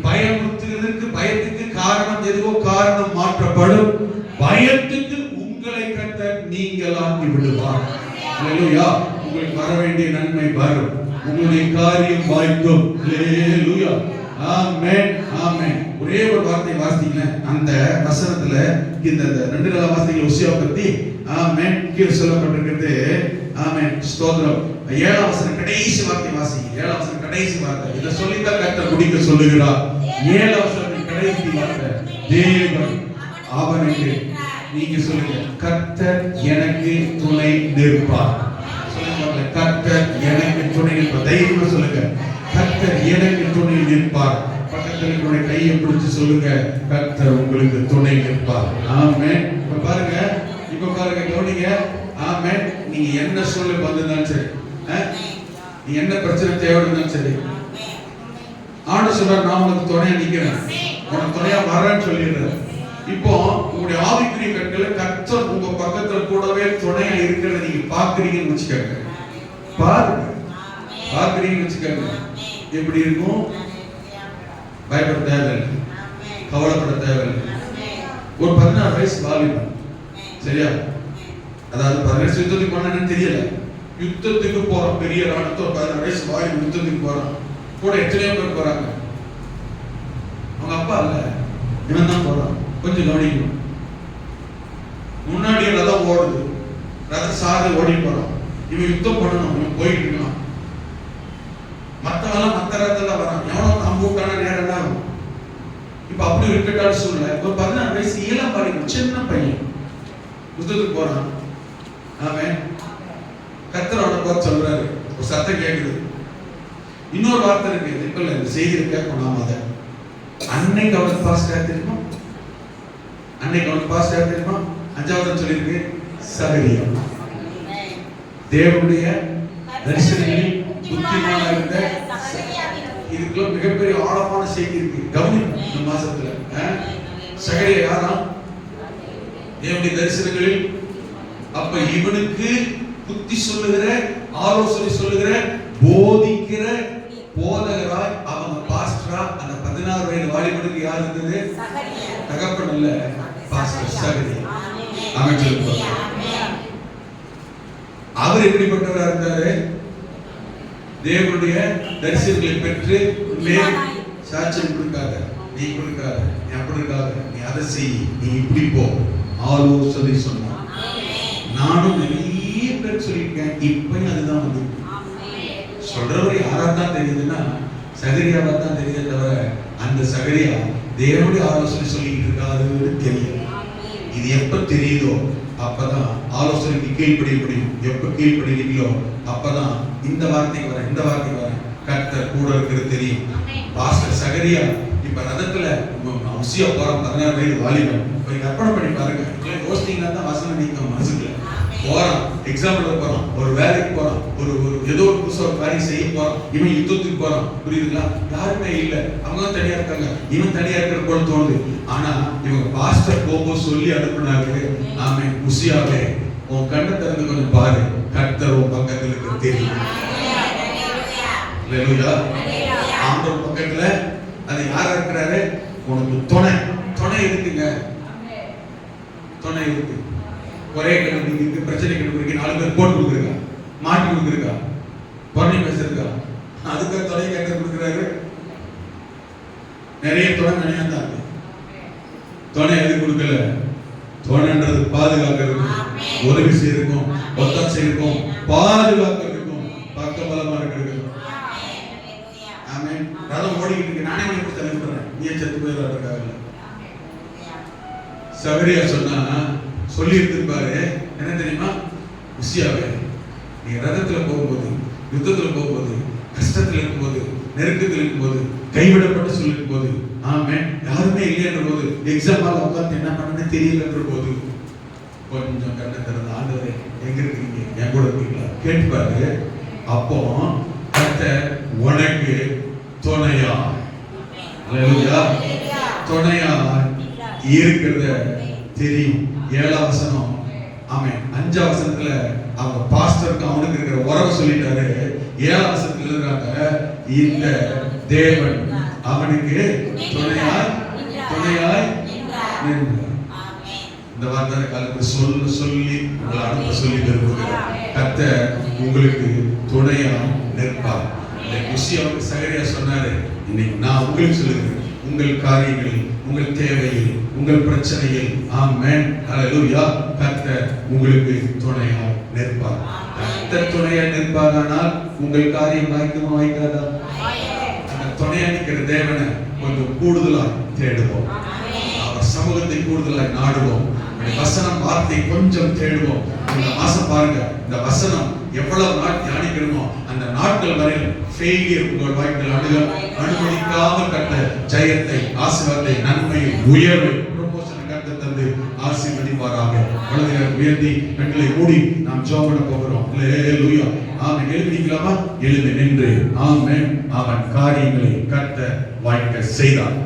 பயமுறுத்துவதற்கு, பயத்துக்கு காரணம் எதுவோ காரணம் மாற்றப்படும். பயத்துக்கு உங்களை கர்த்தர் நீங்களாக்கி விடுவார். அல்லேலூயா. உங்களுக்கு வர வேண்டிய நன்மை வரும், உங்களுடைய காரியம் வாய்க்கும். அல்லேலூயா. ஆமென், ஆமென். ஒரே ஒரு வார்த்தை வாசிங்க அந்த வசனத்துல, இந்த ரெண்டு நாள் வாசிங்க உசியா பத்தி. ஆமென். கீழே சொல்லப்பட்டிருக்கிறது. ஆமென், ஸ்தோத்திரம். 7ஆம் வசனம் கடைசி வார்த்தை வாசிங்க. 7ஆம் வசனம் கடைசி வார்த்தை. இத சொல்லிதான் கர்த்தர் முடிக்க சொல்லுகிறார். 7ஆம் வசனத்தின் கடைசி வார்த்தை, தேவன் அவனுக்கு, நீங்க சொல்லுங்க, கர்த்தர் எனக்கு துணை நிற்பார். சொல்லுங்க, கர்த்தர் எனக்கு துணை நிற்பார். தைரியமா சொல்லுங்க, கர்த்தர் எனக்கு துணை நிற்பார். பக்கத்துல உங்களுடைய கையை பிடிச்சு சொல்லுங்க, கர்த்தர் உங்களுக்கு துணை நிற்பார். ஆமென். இப்ப பாருங்க, கவனிங்க. ஆமென். நீங்க என்ன சொல்ல வந்திருந்தாலும் சரி, நீ என்ன பிரச்சனை தேவைஇருந்தாலும் சரி, ஆண்டவர் சொல்றார், நான் உனக்கு துணையா நிக்கிறேன், உனக்கு துணையா வரேன்னு சொல்லிடுறேன். இப்போ உங்களுடைய ஆவிக்குரிய கண்களை கர்த்தர் உங்க பக்கத்துல கூடவே துணையா இருக்கிறத நீங்க பாக்குறீங்கன்னு வச்சுக்கோங்க. பாக்குறீங்கன்னு வச்சுக்கோங்க. எப்படி இருக்கும்? பயப்பட தேவையில்லை, கவலைப்பட தேவையில்லை. ஒரு 16 வயசு வாலிபன், சரியா? அதாவது 16 வயசு யுத்தத்துக்கு போனான்னு தெரியல, யுத்தத்துக்கு போறான். பெரிய ராணுவத்தை ஒரு 16 வயசு வாலிபன் யுத்தத்துக்கு போறான். கூட எத்தனையோ பேர் போறாங்க. அவங்க அப்பா இல்ல, இவன் தான் போறான். கொஞ்சம் கவனிக்கணும். முன்னாடி ரதம் ஓடுது, ரத சாரதி ஓடி போறான். இவன் யுத்தம் பண்ணணும், இவன் போயிட்டு இருக்கான். மத்தவெல்லாம் மத்த ரதத்துல வரான். எவனோ அம்பூட்டான நேரம் தான். இப்ப அப்படி இருக்கட்டாலும் சூழ்நிலை. ஒரு 16 வயசு இளம் பையன், சின்ன பையன் யுத்தத்துக்கு போறான். அவன் கர்த்தரோட போற சொல்றாரு, ஒரு சத்தம் கேக்குது. இன்னொரு வார்த்தை இருக்கு, இப்ப இல்ல, இந்த செய்தி கேட்கணும். நாம அதை அன்னைக்கு அவனுக்கு பாஸ்ட் யார் தெரியுமா? அன்னைக்கு அவனுக்கு பாஸ்ட் யார் தெரியுமா? 5வது சொல்லியிருக்கு, சகரியா. தேவனுடைய தரிசனங்களில் புத்திமானா இருந்த. இதுக்குள்ள மிகப்பெரிய ஆழமான செய்தி இருக்கு, கவனிப்போம் இந்த மாசத்துல. சகரியா யாரா? தேவனுடைய தரிசனங்களில். அப்ப இவனுக்கு புத்தி சொல்லுகிற, ஆலோசனை சொல்லுகிற, போதிக்கிற போதகராய், அவங்க பாஸ்டரா அந்த 16 வயது வாலிபனுக்கு யார் இருந்தது? தகப்பன் இல்ல, பாஸ்டர் சகரியா. அமைச்சர். அவர் எப்படிப்பட்டவரா இருந்தாரு? தேவனுடைய தரிசனங்களை பெற்று சாட்சியம் கொடுக்காத, நீ கொடுக்காத, நீ அப்படி இருக்காத, நீ அதை செய், நீ இப்படி போ, ஆலோசனை சொன்னார். நானும் நிறைய பேர் சொல்லியிருக்கேன். இப்பயும் அதுதான் வந்து சொல்றவர் யாரா தான் தெரியுதுன்னா சகரியாவா தான் தெரியுது தவிர, அந்த சகரியா தேவனுடைய ஆலோசனை சொல்லிட்டு இருக்காருன்னு தெரியும். இது எப்ப தெரியுதோ அப்பதான் ஆலோசனைக்கு கீழ்ப்படிய முடியும். எப்ப கீழ்ப்படுகிறீங்களோ அப்பதான் இந்த வார்த்தைக்கு வர, இந்த வார்த்தைக்கு வர, கர்த்தர் கூட இருக்கிறது தெரியும். பாஸ்டர் சகரியா இப்ப ரதத்துல உசியா போறான், 16 வயது வாலிபன். போய் கற்பனை பண்ணி பாருங்க. யோசித்தீங்கன்னா தான் வசனம் நீங்க மனசுக்குள்ள போறான், எக்ஸாம் எழுத போறான், ஒரு வேலைக்கு போறான், ஒரு ஏதோ ஒரு புதுசா காரியம் செய்ய போறான். இவன் யுத்தத்துக்கு போறான். புரியுதுங்களா? யாருமே இல்ல, அவங்க தான் தனியா இருக்காங்க, இவன் தனியா இருக்கிற போல தோணுது. ஆனா இவங்க பாஸ்டர் போகும்போது சொல்லி அனுப்புனாரு, ஆமென், உசியாவே உன் கண்ணை திறந்து கொஞ்சம் பாரு, கர்த்தர் உன் பக்கத்துல இருக்கு தெரியும். அல்லேலூயா. ஆண்டவர் பக்கத்துல அது யாரா இருக்கிறாரு? உனக்கு துணை. துணை இருக்குங்க, துணை இருக்கு. ஒரே கண்டுபிடிக்க பிரச்சனை கண்டுபிடிக்க 4 பேர் போட்டு கொடுக்குறா, மாட்டி கொடுக்குறா, பொண்ணி பேசுறா, அதுக்கு துணை கேட்க கொடுக்குறாரு. நிறைய துணை நினையாதான் இருக்கு. துணை எது கொடுக்கல, துணைன்றது பாதுகாக்கிறதுக்கும் உதவி செய்யறதுக்கும் ஒத்தாசை செய்யறதுக்கும் பாதுகாக்கிறதுக்கும் பக்கபலமா இருக்கிறது. ஆமென். ரதம் ஓடிக்கிட்டு இருக்கு, நானே உனக்கு சொல்றேன், நீ செத்து போயிடாத. சகரியா சொன்னா சொல்லி இருந்திருப்பாரு, என்ன தெரியுமா? உசியாவே, நீ ரதத்துல போகும்போது, யுத்தத்துல போகும்போது, கஷ்டத்துல இருக்கும்போது, நெருக்கத்தில் இருக்கும்போது, கைவிடப்பட்டு சொல்லிருக்கும் போது, ஆமென், யாருமே இல்லைன்ற போது, எக்ஸாம்ல உட்கார்ந்து என்ன பண்ணணும்னு தெரியலன்ற போது, கொஞ்சம் கண்ணை திறந்து, ஆண்டவரே எங்க இருக்கீங்க, என் கூட இருக்கீங்களா கேட்டுப்பாரு. அப்போ கர்த்தர் உனக்கு துணையா, அல்லேலூயா, துணையா இருக்கிறத தெரியும். 7ஆம் வசனம், ஆமென். 5ஆம் வசனத்துல அவங்க பாஸ்டருக்கு அவனுக்கு இருக்கிற உறவை சொல்லிட்டாரு. 7ஆம் வசனத்துல எழுதுறாங்க, இந்த தேவன் அவனுக்கு துணையாய் நின்றார். இந்த வார்த்தை காலத்துல சொல்லி உங்களை அனுப்ப சொல்லி விரும்புகிறார். கர்த்தர் உங்களுக்கு துணையா நிற்பார். அவருக்கு சகரியா சொன்னாரு, இன்னைக்கு நான் உங்களுக்கு சொல்லுகிறேன், உங்கள் காரியங்களில், உங்கள் தேவையில், உங்கள் பிரச்சனையில், ஆமென், ஹல்லேலூயா, கர்த்தர் உங்களுக்கு துணையா நிற்பார். கர்த்தர் துணையா நிற்பாரானால் உங்கள் காரியம் வாய்க்குமா வாய்க்காதா? அந்த துணையா நிற்கிற தேவனை கொஞ்சம் கூடுதலாய் தேடுவோம், அவர் சமூகத்தை கூடுதலாய் நாடுவோம், வசனம் வார்த்தை கொஞ்சம் தேடுவோம். இந்த மாசம் பாருங்க, இந்த வசனம் எவ்வளவு நாள் தியானிக்கணுமோ அந்த நாட்கள் வரை ஃபெயிலியர் உங்கள் வாழ்க்கையில் அனுமதிக்காமல் கட்ட ஜெயத்தை, ஆசீர்வாதத்தை, நன்மையை, உயர்வை, ப்ரமோஷனை கட்ட தந்து ஆசீர்வதிப்பாராக. வலதுகரம் உயர்த்தி கண்களை மூடி நாம் ஜெபம் பண்ண போகிறோம். அல்லேலூயா. ஆமென். எழுந்திருக்கலாமா? எழுந்து நின்று ஆமென், அவன் காரியங்களை கர்த்தர் வாய்க்க செய்தார்.